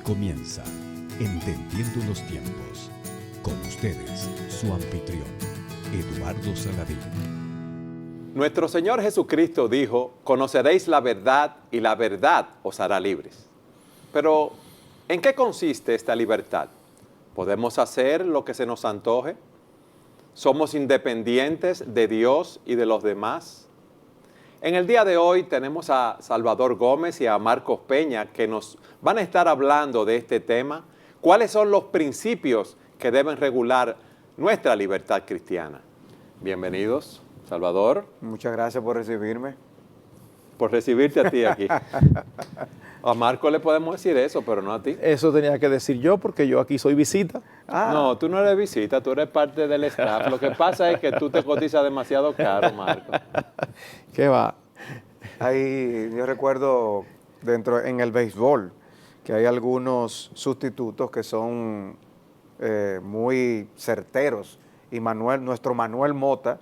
comienza Entendiendo los Tiempos. Con ustedes, su anfitrión, Eduardo Saladín. Nuestro Señor Jesucristo dijo: conoceréis la verdad y la verdad os hará libres. Pero, ¿en qué consiste esta libertad? ¿Podemos hacer lo que se nos antoje? ¿Somos independientes de Dios y de los demás? En el día de hoy tenemos a Salvador Gómez y a Marcos Peña que nos van a estar hablando de este tema. ¿Cuáles son los principios que deben regular nuestra libertad cristiana? Bienvenidos, Salvador. Muchas gracias por recibirme. Por recibirte a ti aquí. A Marco le podemos decir eso, pero no a ti. Eso tenía que decir yo, porque yo aquí soy visita. No, tú no eres visita, tú eres parte del staff. Lo que pasa es que tú te cotizas demasiado caro, Marco. ¿Qué va? Yo recuerdo en el béisbol que hay algunos sustitutos que son muy certeros. Y nuestro Manuel Mota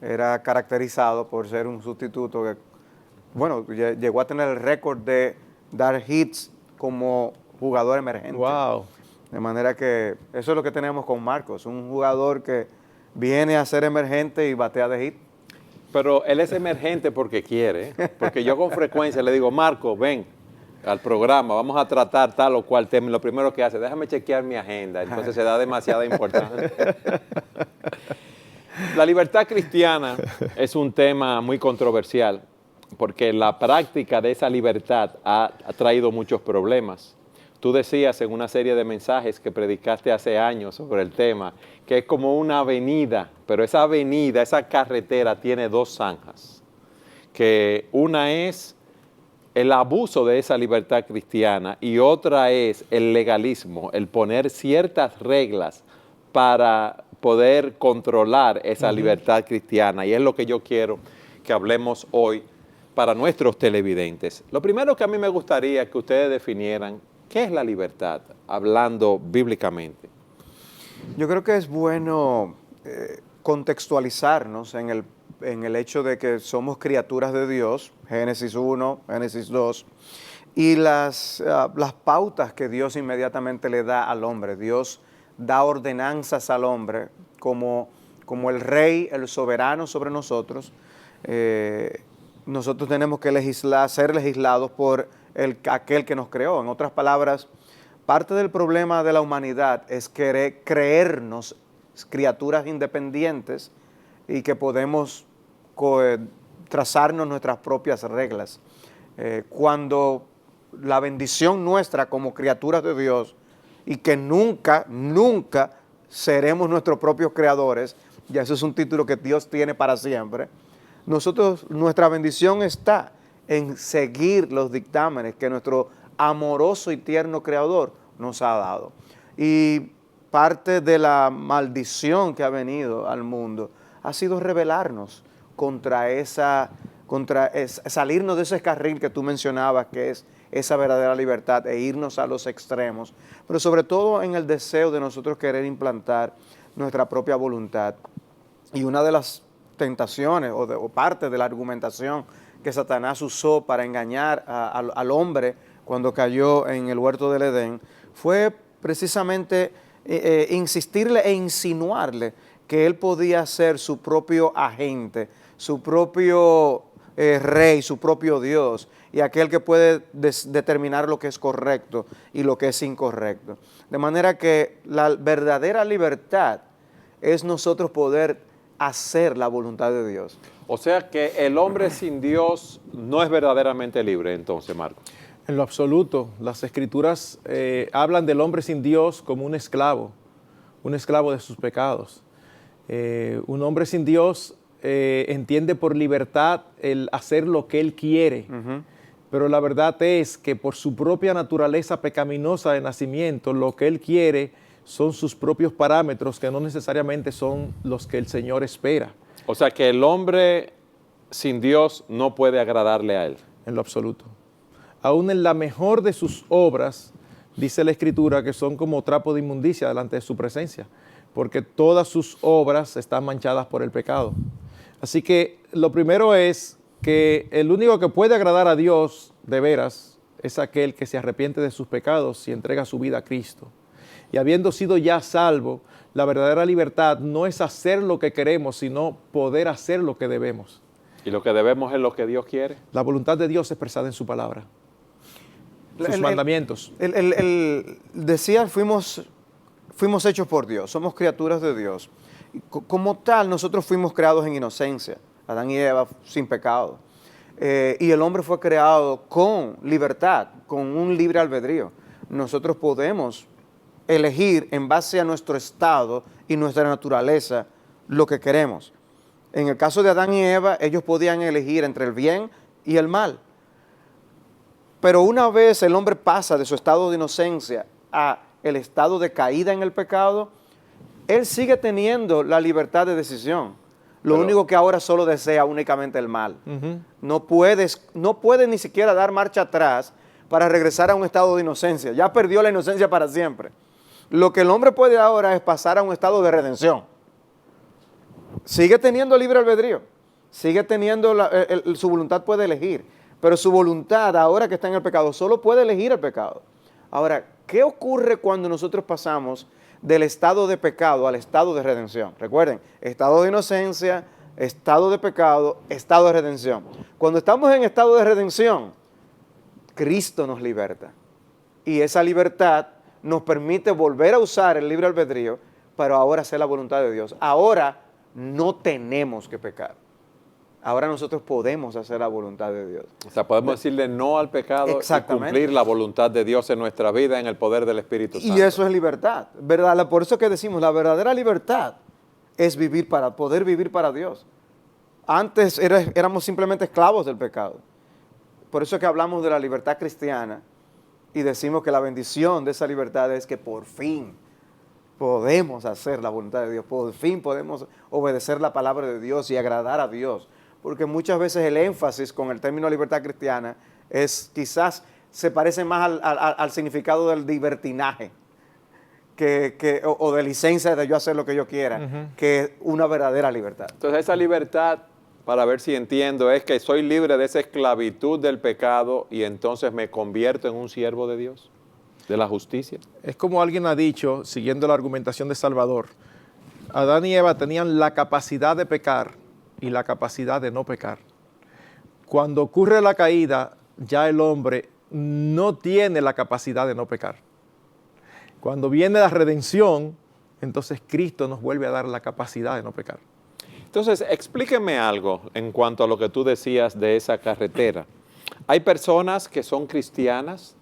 era caracterizado por ser un sustituto que, bueno, llegó a tener el récord de dar hits como jugador emergente. Wow. De manera que eso es lo que tenemos con Marcos, un jugador que viene a ser emergente y batea de hit. Pero él es emergente porque quiere, porque yo con frecuencia le digo: Marco, ven al programa, vamos a tratar tal o cual tema. Y lo primero que hace: déjame chequear mi agenda. Entonces se da demasiada importancia. La libertad cristiana es un tema muy controversial, porque la práctica de esa libertad ha traído muchos problemas. Tú decías en una serie de mensajes que predicaste hace años sobre el tema, que es como una avenida, pero esa avenida, esa carretera tiene dos zanjas, que una es el abuso de esa libertad cristiana y otra es el legalismo, el poner ciertas reglas para poder controlar esa libertad cristiana. Y es lo que yo quiero que hablemos hoy para nuestros televidentes. Lo primero que a mí me gustaría que ustedes definieran: ¿qué es la libertad, hablando bíblicamente? Yo creo que es bueno contextualizarnos en el hecho de que somos criaturas de Dios, Génesis 1, Génesis 2, y las pautas que Dios inmediatamente le da al hombre. Dios da ordenanzas al hombre como el rey, el soberano sobre nosotros. Nosotros tenemos que ser legislados por aquel que nos creó. En otras palabras, parte del problema de la humanidad es creernos criaturas independientes y que podemos trazarnos nuestras propias reglas. Cuando la bendición nuestra como criaturas de Dios, y que nunca seremos nuestros propios creadores, ya eso es un título que Dios tiene para siempre, nuestra bendición está en seguir los dictámenes que nuestro amoroso y tierno Creador nos ha dado. Y parte de la maldición que ha venido al mundo ha sido rebelarnos contra salirnos de ese carril que tú mencionabas, que es esa verdadera libertad, e irnos a los extremos, pero sobre todo en el deseo de nosotros querer implantar nuestra propia voluntad. Y una de las tentaciones o parte de la argumentación que Satanás usó para engañar al hombre cuando cayó en el huerto del Edén fue precisamente insistirle e insinuarle que él podía ser su propio agente, su propio rey, su propio Dios, y aquel que puede determinar lo que es correcto y lo que es incorrecto. De manera que la verdadera libertad es nosotros poder hacer la voluntad de Dios. O sea que el hombre sin Dios no es verdaderamente libre, entonces, Marco. En lo absoluto, las Escrituras hablan del hombre sin Dios como un esclavo de sus pecados. Un hombre sin Dios entiende por libertad el hacer lo que él quiere, pero la verdad es que por su propia naturaleza pecaminosa de nacimiento, lo que él quiere son sus propios parámetros, que no necesariamente son los que el Señor espera. O sea que el hombre sin Dios no puede agradarle a él. En lo absoluto. Aún en la mejor de sus obras, dice la Escritura, que son como trapo de inmundicia delante de su presencia, porque todas sus obras están manchadas por el pecado. Así que lo primero es que el único que puede agradar a Dios de veras es aquel que se arrepiente de sus pecados y entrega su vida a Cristo. Y habiendo sido ya salvo, la verdadera libertad no es hacer lo que queremos, sino poder hacer lo que debemos. Y lo que debemos es lo que Dios quiere. La voluntad de Dios expresada en su palabra, sus mandamientos. Decía, fuimos hechos por Dios, somos criaturas de Dios. Como tal, nosotros fuimos creados en inocencia, Adán y Eva sin pecado. Y el hombre fue creado con libertad, con un libre albedrío. Nosotros podemos elegir en base a nuestro estado y nuestra naturaleza lo que queremos. En el caso de Adán y Eva, ellos podían elegir entre el bien y el mal. Pero una vez el hombre pasa de su estado de inocencia a el estado de caída en el pecado, él sigue teniendo la libertad de decisión. Lo único que ahora solo desea únicamente el mal. No puede ni siquiera dar marcha atrás para regresar a un estado de inocencia. Ya perdió la inocencia para siempre. Lo que el hombre puede ahora es pasar a un estado de redención. Sigue teniendo libre albedrío, sigue teniendo, su voluntad puede elegir, pero su voluntad ahora que está en el pecado solo puede elegir el pecado. Ahora, ¿qué ocurre cuando nosotros pasamos del estado de pecado al estado de redención? Recuerden, estado de inocencia, estado de pecado, estado de redención. Cuando estamos en estado de redención, Cristo nos liberta. Y esa libertad nos permite volver a usar el libre albedrío, pero ahora hacer la voluntad de Dios. Ahora no tenemos que pecar. Ahora nosotros podemos hacer la voluntad de Dios. O sea, podemos decirle no al pecado y cumplir la voluntad de Dios en nuestra vida en el poder del Espíritu Santo. Y eso es libertad, ¿verdad? Por eso que decimos, la verdadera libertad es poder vivir para Dios. Antes éramos simplemente esclavos del pecado. Por eso es que hablamos de la libertad cristiana y decimos que la bendición de esa libertad es que por fin podemos hacer la voluntad de Dios, por fin podemos obedecer la palabra de Dios y agradar a Dios. Porque muchas veces el énfasis con el término libertad cristiana quizás se parece más al significado del libertinaje o de licencia de yo hacer lo que yo quiera, que una verdadera libertad. Entonces esa libertad, para ver si entiendo, es que soy libre de esa esclavitud del pecado y entonces me convierto en un siervo de Dios, de la justicia. Es como alguien ha dicho, siguiendo la argumentación de Salvador, Adán y Eva tenían la capacidad de pecar y la capacidad de no pecar. Cuando ocurre la caída, ya el hombre no tiene la capacidad de no pecar. Cuando viene la redención, entonces Cristo nos vuelve a dar la capacidad de no pecar. Entonces, explíqueme algo en cuanto a lo que tú decías de esa carretera. Hay personas que son cristianas,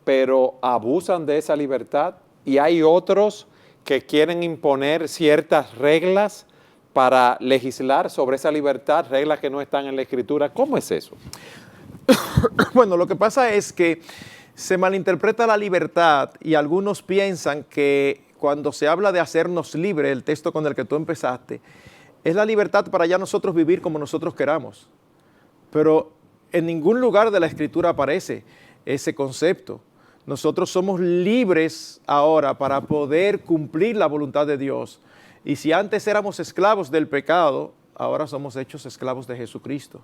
pero abusan de esa libertad, y hay otros que quieren imponer ciertas reglas para legislar sobre esa libertad, reglas que no están en la Escritura. ¿Cómo es eso? Bueno, lo que pasa es que se malinterpreta la libertad y algunos piensan que cuando se habla de hacernos libres, el texto con el que tú empezaste, es la libertad para ya nosotros vivir como nosotros queramos. Pero en ningún lugar de la Escritura aparece ese concepto. Nosotros somos libres ahora para poder cumplir la voluntad de Dios. Y si antes éramos esclavos del pecado, ahora somos hechos esclavos de Jesucristo.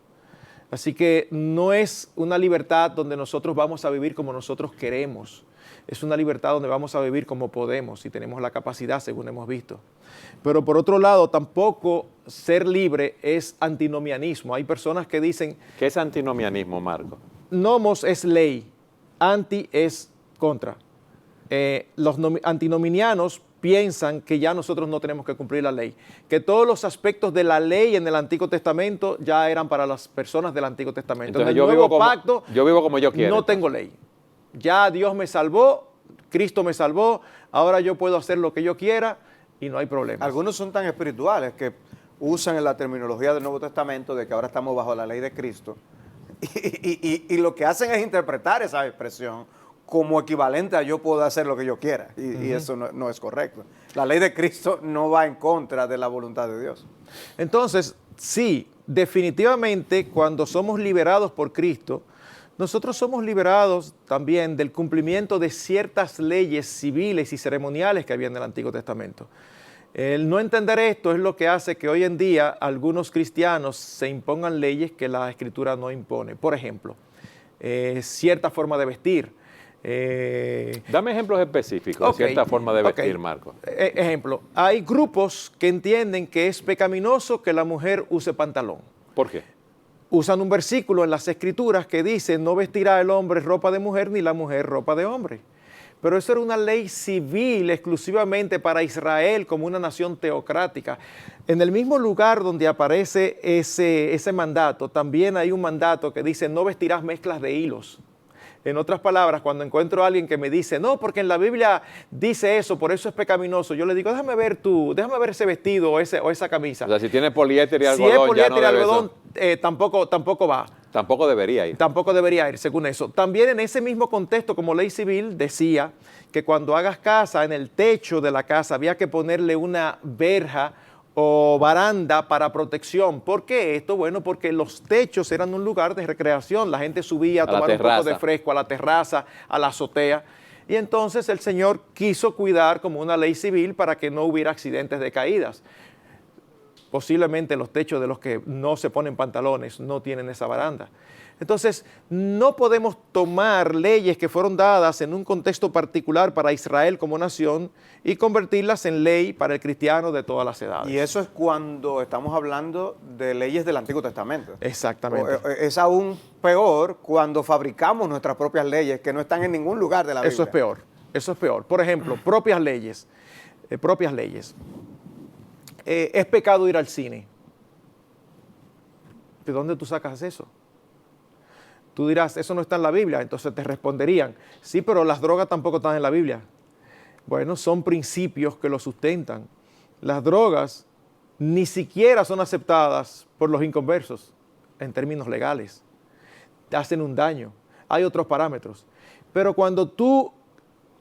Así que no es una libertad donde nosotros vamos a vivir como nosotros queremos. Es una libertad donde vamos a vivir como podemos y tenemos la capacidad, según hemos visto. Pero por otro lado, tampoco ser libre es antinomianismo. Hay personas que dicen... ¿Qué es antinomianismo, Marco? Nomos es ley, anti es contra. Los antinominianos piensan que ya nosotros no tenemos que cumplir la ley, que todos los aspectos de la ley en el Antiguo Testamento ya eran para las personas del Antiguo Testamento. Entonces, en el nuevo pacto, yo vivo como yo quiero. No tengo ley. Ya Dios me salvó, Cristo me salvó, ahora yo puedo hacer lo que yo quiera y no hay problema. Algunos son tan espirituales que usan la terminología del Nuevo Testamento de que ahora estamos bajo la ley de Cristo y lo que hacen es interpretar esa expresión como equivalente a yo puedo hacer lo que yo quiera, y eso no es correcto. La ley de Cristo no va en contra de la voluntad de Dios. Entonces, sí, definitivamente cuando somos liberados por Cristo, nosotros somos liberados también del cumplimiento de ciertas leyes civiles y ceremoniales que había en el Antiguo Testamento. El no entender esto es lo que hace que hoy en día algunos cristianos se impongan leyes que la Escritura no impone. Por ejemplo, cierta forma de vestir. Dame ejemplos específicos Ok, de cierta forma de ok. vestir, Marco. Ejemplo, hay grupos que entienden que es pecaminoso que la mujer use pantalón. ¿Por qué? Usan un versículo en las Escrituras que dice, no vestirá el hombre ropa de mujer ni la mujer ropa de hombre. Pero eso era una ley civil exclusivamente para Israel como una nación teocrática. En el mismo lugar donde aparece ese mandato, también hay un mandato que dice, no vestirás mezclas de hilos. En otras palabras, cuando encuentro a alguien que me dice, no, porque en la Biblia dice eso, por eso es pecaminoso, yo le digo, déjame ver ese vestido o esa camisa. O sea, si tiene poliéster y Si algodón, es poliéster y ya no debe algodón, ser. tampoco va. Tampoco debería ir. Tampoco debería ir, según eso. También en ese mismo contexto, como ley civil, decía que cuando hagas casa, en el techo de la casa había que ponerle una verja o baranda para protección. ¿Por qué esto? Bueno, porque los techos eran un lugar de recreación. La gente subía a la tomar un poco de terraza. fresco a la terraza, a la azotea. Y entonces el Señor quiso cuidar como una ley civil para que no hubiera accidentes de caídas. Posiblemente los techos de los que no se ponen pantalones no tienen esa baranda. Entonces, no podemos tomar leyes que fueron dadas en un contexto particular para Israel como nación y convertirlas en ley para el cristiano de todas las edades. Y eso es cuando estamos hablando de leyes del Antiguo Testamento. Exactamente. Es aún peor cuando fabricamos nuestras propias leyes que no están en ningún lugar de la Biblia. Eso es peor, eso es peor. Por ejemplo, propias leyes. Es pecado ir al cine. ¿De dónde tú sacas eso? Tú dirás, eso no está en la Biblia, entonces te responderían, sí, pero las drogas tampoco están en la Biblia. Bueno, son principios que lo sustentan. Las drogas ni siquiera son aceptadas por los inconversos en términos legales. Te hacen un daño. Hay otros parámetros. Pero cuando tú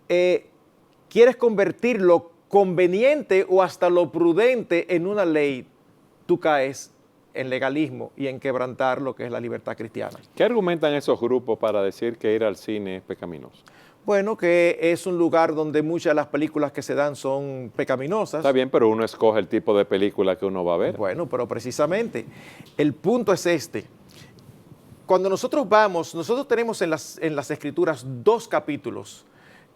quieres convertir lo conveniente o hasta lo prudente en una ley, tú caes en legalismo y en quebrantar lo que es la libertad cristiana. ¿Qué argumentan esos grupos para decir que ir al cine es pecaminoso? Bueno, que es un lugar donde muchas de las películas que se dan son pecaminosas. Está bien, pero uno escoge el tipo de película que uno va a ver. Bueno, pero precisamente el punto es este. Cuando nosotros tenemos en las Escrituras 2 capítulos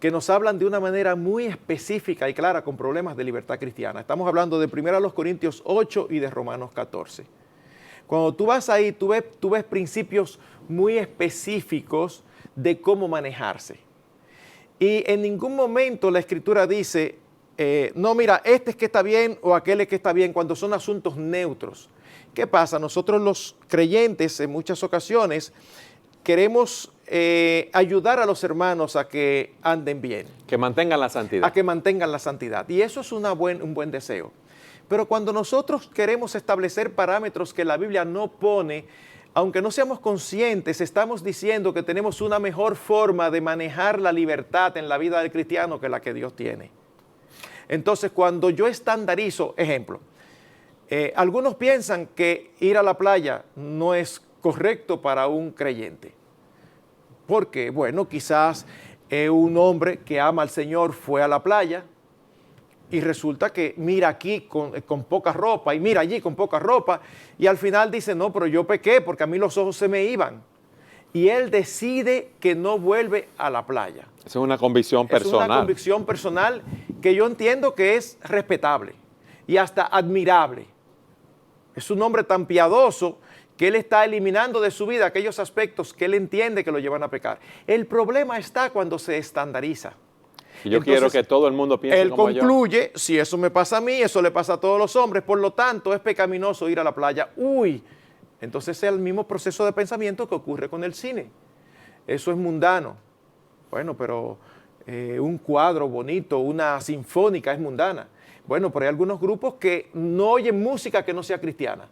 que nos hablan de una manera muy específica y clara con problemas de libertad cristiana. Estamos hablando de 1 Corintios 8 y de Romanos 14. Cuando tú vas ahí, tú ves principios muy específicos de cómo manejarse. Y en ningún momento la Escritura dice, no, mira, este es que está bien o aquel es que está bien, cuando son asuntos neutros. ¿Qué pasa? Nosotros los creyentes en muchas ocasiones queremos ayudar a los hermanos a que anden bien. Que mantengan la santidad. A que mantengan la santidad. Y eso es un buen deseo. Pero cuando nosotros queremos establecer parámetros que la Biblia no pone, aunque no seamos conscientes, estamos diciendo que tenemos una mejor forma de manejar la libertad en la vida del cristiano que la que Dios tiene. Entonces, cuando yo estandarizo, ejemplo, algunos piensan que ir a la playa no es correcto para un creyente. Porque, bueno, quizás un hombre que ama al Señor fue a la playa y resulta que mira aquí con poca ropa y mira allí con poca ropa y al final dice, no, pero yo pequé porque a mí los ojos se me iban. Y él decide que no vuelve a la playa. Esa es una convicción personal. Es una convicción personal que yo entiendo que es respetable y hasta admirable. Es un hombre tan piadoso que él está eliminando de su vida aquellos aspectos que él entiende que lo llevan a pecar. El problema está cuando se estandariza. Y yo quiero que todo el mundo piense como yo. Él concluye, si eso me pasa a mí, eso le pasa a todos los hombres, por lo tanto es pecaminoso ir a la playa. Uy, entonces es el mismo proceso de pensamiento que ocurre con el cine. Eso es mundano. Bueno, pero un cuadro bonito, una sinfónica es mundana. Bueno, pero hay algunos grupos que no oyen música que no sea cristiana.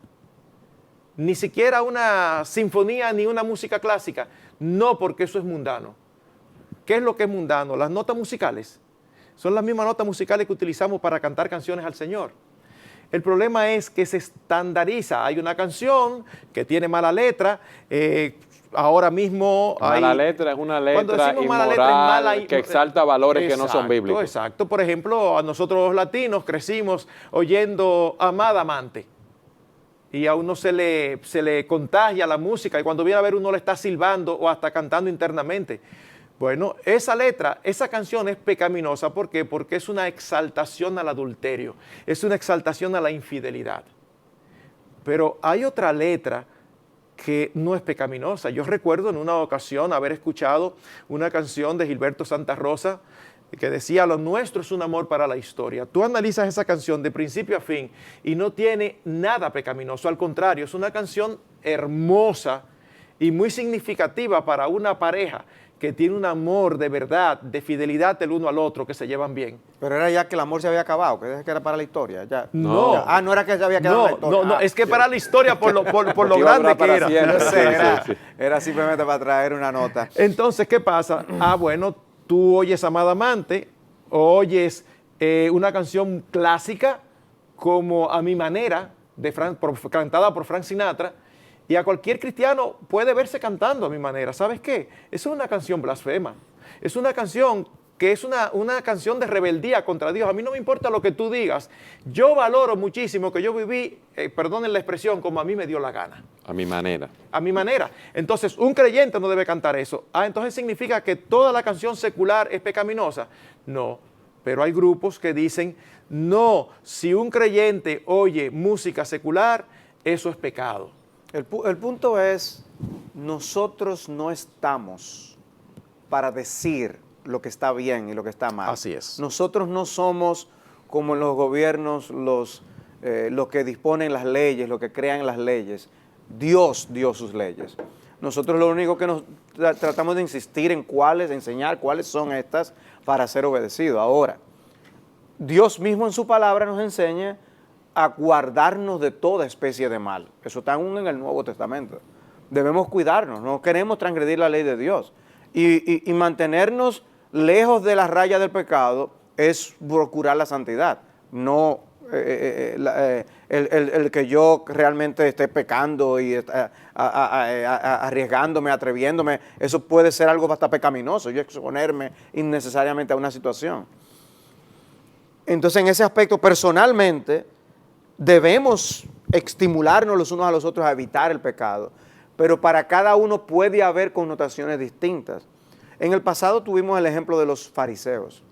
Ni siquiera una sinfonía ni una música clásica. No, porque eso es mundano. ¿Qué es lo que es mundano? Las notas musicales. Son las mismas notas musicales que utilizamos para cantar canciones al Señor. El problema es que se estandariza. Hay una canción que tiene mala letra. Ahora mismo hay... Mala letra es una letra decimos mala inmoral letra, mala que exalta valores que no son Exacto, bíblicos. Exacto. Por ejemplo, a nosotros los latinos crecimos oyendo Amada Amante. y a uno se le contagia la música y cuando viene a ver uno le está silbando o hasta cantando internamente. Bueno, esa letra, esa canción es pecaminosa. ¿Por qué? Porque es una exaltación al adulterio, es una exaltación a la infidelidad. Pero hay otra letra que no es pecaminosa. Yo recuerdo en una ocasión haber escuchado una canción de Gilberto Santa Rosa que decía, lo nuestro es un amor para la historia. Tú analizas esa canción de principio a fin y no tiene nada pecaminoso, al contrario, es una canción hermosa y muy significativa para una pareja que tiene un amor de verdad, de fidelidad el uno al otro, que se llevan bien. Pero era ya que el amor se había acabado, que era para la historia. Ya. No. Ya. No era que se había quedado en la historia. No, es que para la historia, por lo iba a grande durar que para era. siempre. Yo sé, Sí. era simplemente para traer una nota. Entonces, ¿qué pasa? Bueno, tú oyes Amada Amante, oyes una canción clásica como A Mi Manera, cantada por Frank Sinatra, y a cualquier cristiano puede verse cantando A Mi Manera. ¿Sabes qué? Es una canción blasfema. Es una canción que es una canción de rebeldía contra Dios. A mí no me importa lo que tú digas. Yo valoro muchísimo que yo viví, perdonen la expresión, como a mí me dio la gana. A mi manera. A mi manera. Entonces, un creyente no debe cantar eso. Entonces significa que toda la canción secular es pecaminosa. No, pero hay grupos que dicen, no, si un creyente oye música secular, eso es pecado. El punto es, nosotros no estamos para decir lo que está bien y lo que está mal. Así es. Nosotros no somos como en los gobiernos los que disponen las leyes, los que crean las leyes. Dios dio sus leyes. Nosotros lo único que tratamos de insistir en enseñar cuáles son estas para ser obedecidos. Ahora, Dios mismo en su palabra nos enseña a guardarnos de toda especie de mal. Eso está aún en el Nuevo Testamento. Debemos cuidarnos, no queremos transgredir la ley de Dios. Y mantenernos lejos de la raya del pecado es procurar la santidad, no el que yo realmente esté pecando y arriesgándome, atreviéndome. Eso puede ser algo bastante pecaminoso, yo exponerme innecesariamente a una situación. Entonces, en ese aspecto, personalmente, debemos estimularnos los unos a los otros a evitar el pecado, pero para cada uno puede haber connotaciones distintas. En el pasado tuvimos el ejemplo de los fariseos.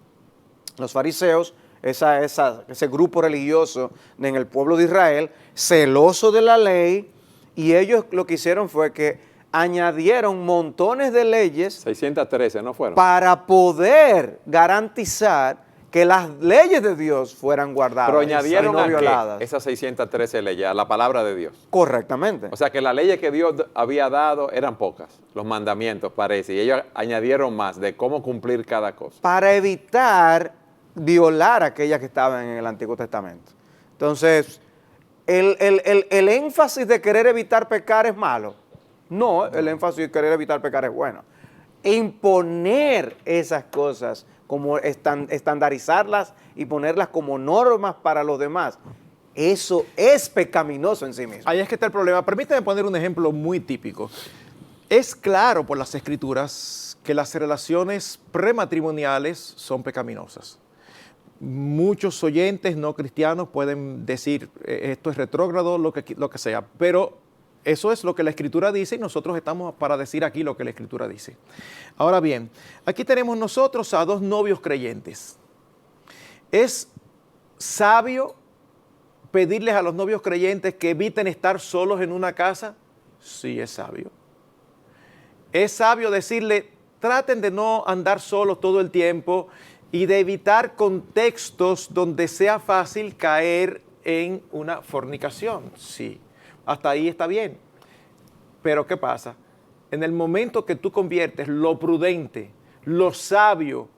Los fariseos, ese grupo religioso en el pueblo de Israel, celoso de la ley, y ellos lo que hicieron fue que añadieron montones de leyes 613, ¿no fueron? para poder garantizar que las leyes de Dios fueran guardadas. Pero añadieron y no a violadas. qué esas 613 leyes, a la palabra de Dios. Correctamente. O sea que las leyes que Dios había dado eran pocas, los mandamientos parece, y ellos añadieron más de cómo cumplir cada cosa. Para evitar violar aquellas que estaban en el Antiguo Testamento. Entonces, ¿el énfasis de querer evitar pecar es malo? No, el énfasis de querer evitar pecar es bueno. Imponer esas cosas, como estandarizarlas y ponerlas como normas para los demás, eso es pecaminoso en sí mismo. Ahí es que está el problema. Permítame poner un ejemplo muy típico. Es claro por las Escrituras que las relaciones prematrimoniales son pecaminosas. Muchos oyentes no cristianos pueden decir esto es retrógrado, lo que sea, pero eso es lo que la Escritura dice y nosotros estamos para decir aquí lo que la Escritura dice. Ahora bien, aquí tenemos nosotros a dos novios creyentes. ¿Es sabio pedirles a los novios creyentes que eviten estar solos en una casa? Sí, es sabio. Es sabio decirle, traten de no andar solos todo el tiempo y de evitar contextos donde sea fácil caer en una fornicación. Sí, hasta ahí está bien. Pero ¿qué pasa? En el momento que tú conviertes lo prudente, lo sabio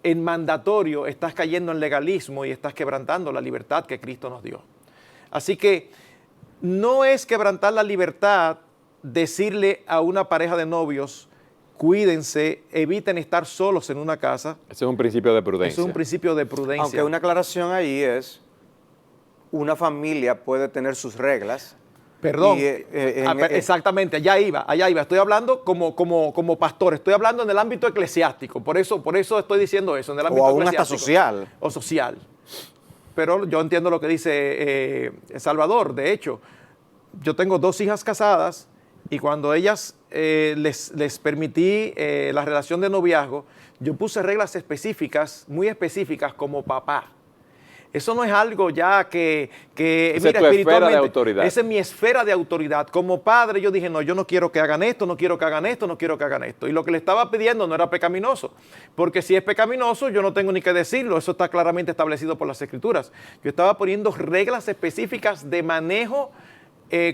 en mandatorio, estás cayendo en legalismo y estás quebrantando la libertad que Cristo nos dio. Así que no es quebrantar la libertad decirle a una pareja de novios, cuídense, eviten estar solos en una casa. Ese es un principio de prudencia. Eso es un principio de prudencia. Aunque una aclaración ahí es, una familia puede tener sus reglas. Perdón, Y, exactamente, allá iba. Estoy hablando como pastor, estoy hablando en el ámbito eclesiástico, por eso estoy diciendo eso, en el ámbito o aún hasta eclesiástico. social. O social. Pero yo entiendo lo que dice Salvador, de hecho, yo tengo 2 hijas casadas y cuando ellas les permití la relación de noviazgo, yo puse reglas específicas, muy específicas como papá. Eso no es algo ya que Esa es tu esfera de autoridad. Esa es mi esfera de autoridad. Como padre yo dije, no, yo no quiero que hagan esto, no quiero que hagan esto, no quiero que hagan esto. Y lo que le estaba pidiendo no era pecaminoso, porque si es pecaminoso yo no tengo ni que decirlo, eso está claramente establecido por las Escrituras. Yo estaba poniendo reglas específicas de manejo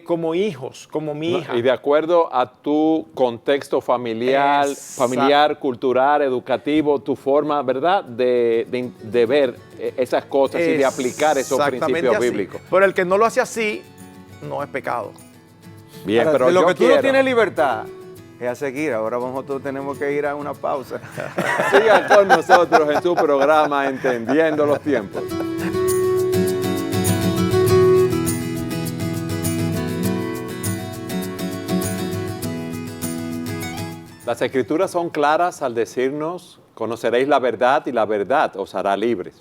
como hijos, como mi hija. Y de acuerdo a tu contexto familiar, cultural, educativo, tu forma, ¿verdad?, de ver esas cosas y de aplicar esos principios bíblicos. Pero el que no lo hace así, no es pecado. Bien, Ahora, pero de lo yo que tú quiero... no tienes libertad es a seguir. Ahora nosotros tenemos que ir a una pausa. Sigan con nosotros en su programa Entendiendo los Tiempos. Las Escrituras son claras al decirnos, conoceréis la verdad y la verdad os hará libres.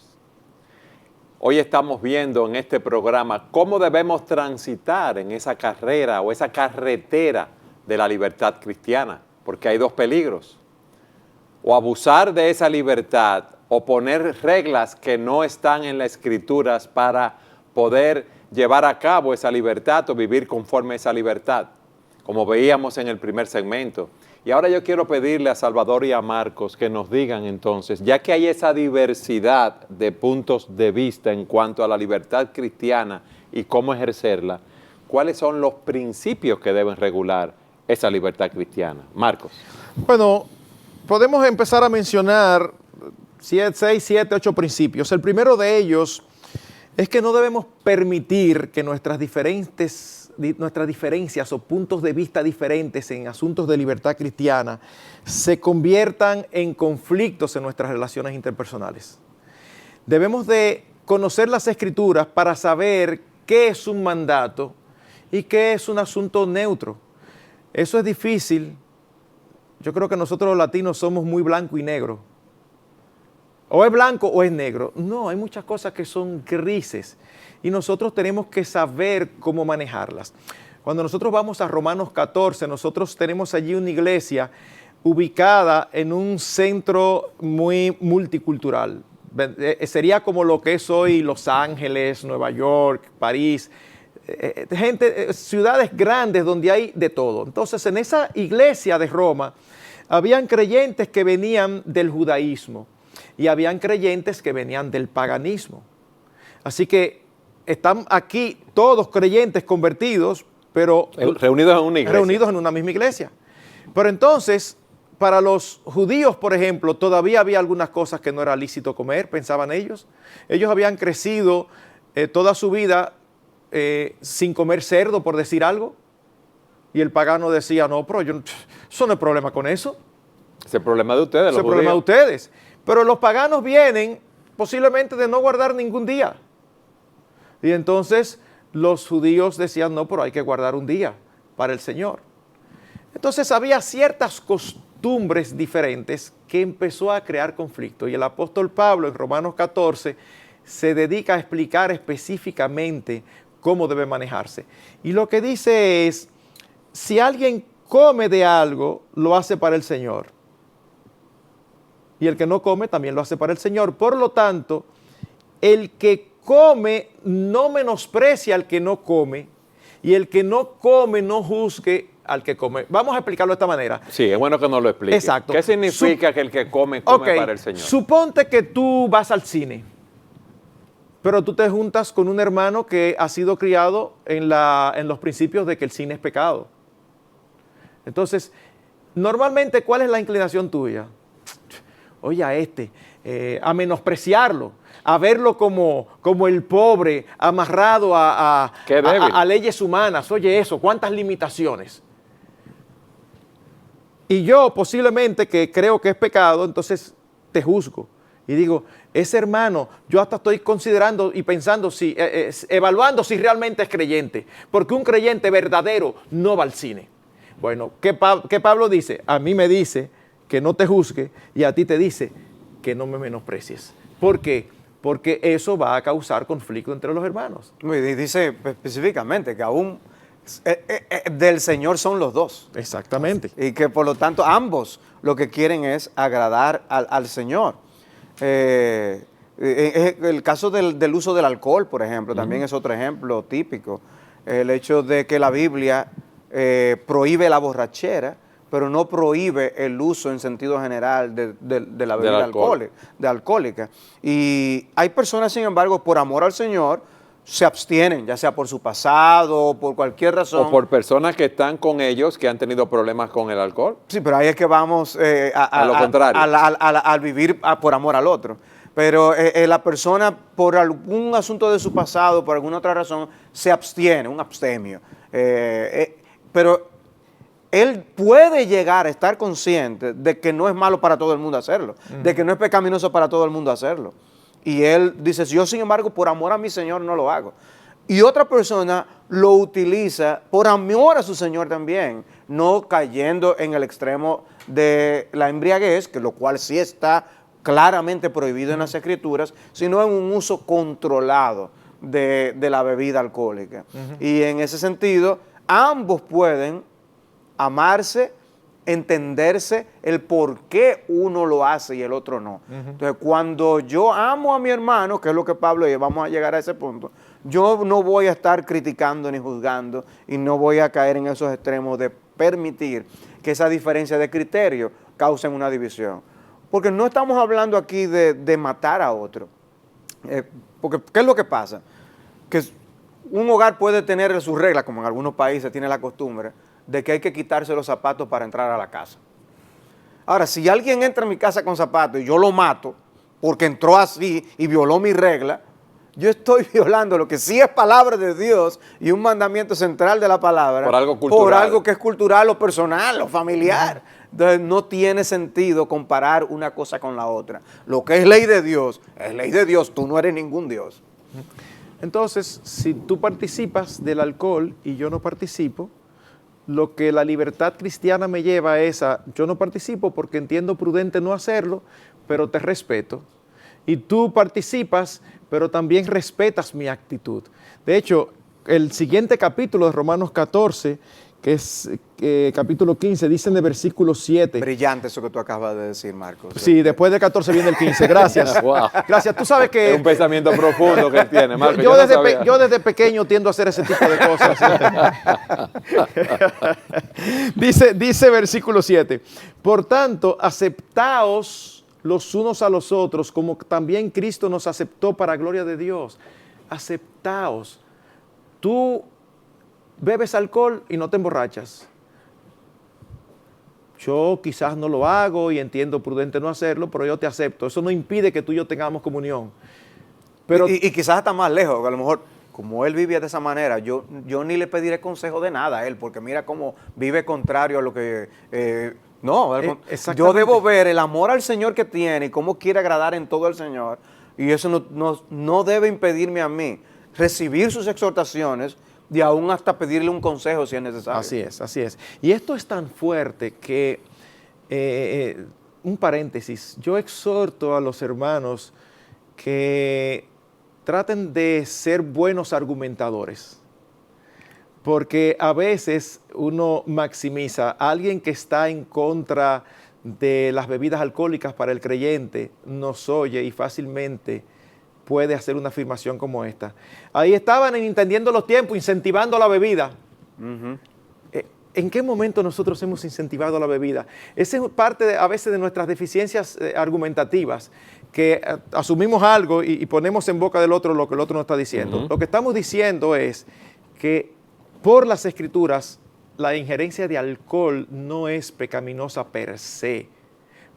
Hoy estamos viendo en este programa cómo debemos transitar en esa carrera o esa carretera de la libertad cristiana, porque hay 2 peligros. O abusar de esa libertad o poner reglas que no están en las Escrituras para poder llevar a cabo esa libertad o vivir conforme a esa libertad, como veíamos en el primer segmento. Y ahora yo quiero pedirle a Salvador y a Marcos que nos digan entonces, ya que hay esa diversidad de puntos de vista en cuanto a la libertad cristiana y cómo ejercerla, ¿cuáles son los principios que deben regular esa libertad cristiana? Marcos. Bueno, podemos empezar a mencionar 6, 7, 8 principios. El primero de ellos es que no debemos permitir que nuestras diferencias o puntos de vista diferentes en asuntos de libertad cristiana se conviertan en conflictos en nuestras relaciones interpersonales. Debemos de conocer las Escrituras para saber qué es un mandato y qué es un asunto neutro. Eso es difícil. Yo creo que nosotros los latinos somos muy blanco y negro. O es blanco o es negro. No, hay muchas cosas que son grises y nosotros tenemos que saber cómo manejarlas. Cuando nosotros vamos a Romanos 14, nosotros tenemos allí una iglesia ubicada en un centro muy multicultural. Sería como lo que es hoy Los Ángeles, Nueva York, París, ciudades grandes donde hay de todo. Entonces, en esa iglesia de Roma, habían creyentes que venían del judaísmo y habían creyentes que venían del paganismo. Así que están aquí todos creyentes convertidos, pero reunidos en una iglesia. Reunidos en una misma iglesia. Pero entonces, para los judíos, por ejemplo, todavía había algunas cosas que no era lícito comer, pensaban ellos. Ellos habían crecido toda su vida sin comer cerdo, por decir algo. Y el pagano decía, no, pero eso no es problema con eso. Ese es el problema de ustedes, los judíos. Ese es el problema de ustedes. Pero los paganos vienen posiblemente de no guardar ningún día. Y entonces los judíos decían, no, pero hay que guardar un día para el Señor. Entonces había ciertas costumbres diferentes que empezó a crear conflicto. Y el apóstol Pablo en Romanos 14 se dedica a explicar específicamente cómo debe manejarse. Y lo que dice es, si alguien come de algo, lo hace para el Señor. Y el que no come también lo hace para el Señor. Por lo tanto, el que come no menosprecia al que no come, y el que no come no juzgue al que come. Vamos a explicarlo de esta manera. Sí, es bueno que nos lo explique. Exacto. ¿Qué significa que el que come para el Señor? Suponte que tú vas al cine, pero tú te juntas con un hermano que ha sido criado en los principios de que el cine es pecado. Entonces, normalmente, ¿cuál es la inclinación tuya? Oye, a menospreciarlo, a verlo como el pobre, amarrado a leyes humanas. Oye, eso, ¿cuántas limitaciones? Y yo posiblemente que creo que es pecado, entonces te juzgo. Y digo, ese hermano, yo hasta estoy considerando y pensando, evaluando si realmente es creyente. Porque un creyente verdadero no va al cine. Bueno, ¿qué Pablo dice? A mí me dice que no te juzgue y a ti te dice que no me menosprecies. ¿Por qué? Porque eso va a causar conflicto entre los hermanos. Y dice específicamente que aún Del Señor son los dos. Exactamente. Y que por lo tanto lo que quieren es agradar al Señor. El caso del uso del alcohol, por ejemplo, también es otro ejemplo típico. El hecho de que la Biblia prohíbe la borrachera, pero no prohíbe el uso en sentido general de la bebida alcohólica. Y hay personas, sin embargo, por amor al Señor, se abstienen, ya sea por su pasado o por cualquier razón. O por personas que están con ellos que han tenido problemas con el alcohol. Sí, pero ahí es que vamos a lo contrario. Al vivir por amor al otro. Pero la persona, por algún asunto de su pasado, por alguna otra razón, se abstiene, un abstemio. Pero él puede llegar a estar consciente de que no es malo para todo el mundo hacerlo, de que no es pecaminoso para todo el mundo hacerlo. Y él dice, yo sin embargo, por amor a mi Señor no lo hago. Y otra persona lo utiliza por amor a su Señor también, no cayendo en el extremo de la embriaguez, que lo cual sí está claramente prohibido en las Escrituras, sino en un uso controlado de la bebida alcohólica. Y en ese sentido, ambos pueden amarse, entenderse el por qué uno lo hace y el otro no. Entonces, cuando yo amo a mi hermano, que es lo que Pablo dice, vamos a llegar a ese punto, yo no voy a estar criticando ni juzgando y no voy a caer en esos extremos de permitir que esa diferencia de criterio causen una división. Porque no estamos hablando aquí de matar a otro. Porque, ¿qué es lo que pasa? Que un hogar puede tener sus reglas, como en algunos países tiene la costumbre, de que hay que quitarse los zapatos para entrar a la casa. Ahora, si alguien entra a mi casa con zapatos y yo lo mato porque entró así y violó mi regla, yo estoy violando lo que sí es palabra de Dios y un mandamiento central de la palabra. Por algo cultural. Por algo que es cultural o personal o familiar. Entonces, no tiene sentido comparar una cosa con la otra. Lo que es ley de Dios, es ley de Dios. Tú no eres ningún Dios. Entonces, si tú participas del alcohol y yo no participo, lo que la libertad cristiana me lleva es a, yo no participo porque entiendo prudente no hacerlo, pero te respeto. Y tú participas, pero también respetas mi actitud. De hecho, el siguiente capítulo de Romanos 14, que es capítulo 15, dice en el versículo 7. Brillante eso que tú acabas de decir, Marcos. Sí, después del 14 viene el 15. Gracias. Wow. Gracias. Tú sabes que... Es un pensamiento profundo que él tiene, Marco. Yo desde pequeño tiendo a hacer ese tipo de cosas. dice versículo 7. Por tanto, aceptaos los unos a los otros, como también Cristo nos aceptó para gloria de Dios. Aceptaos. Tú bebes alcohol y no te emborrachas. Yo quizás no lo hago y entiendo prudente no hacerlo, pero yo te acepto. Eso no impide que tú y yo tengamos comunión. Pero, y quizás hasta más lejos, a lo mejor, como él vivía de esa manera, yo ni le pediré consejo de nada a él, porque mira cómo vive contrario a lo que... yo debo ver el amor al Señor que tiene y cómo quiere agradar en todo el Señor, y eso no debe impedirme a mí recibir sus exhortaciones y aún hasta pedirle un consejo si es necesario. Así es, así es. Y esto es tan fuerte que, un paréntesis, yo exhorto a los hermanos que traten de ser buenos argumentadores, porque a veces uno maximiza a alguien que está en contra de las bebidas alcohólicas para el creyente, nos oye y fácilmente puede hacer una afirmación como esta. Ahí estaban entendiendo los tiempos, incentivando la bebida. ¿En qué momento nosotros hemos incentivado la bebida? Esa es parte a veces de nuestras deficiencias argumentativas, que asumimos algo y ponemos en boca del otro lo que el otro nos está diciendo. Lo que estamos diciendo es que por las Escrituras la injerencia de alcohol no es pecaminosa per se,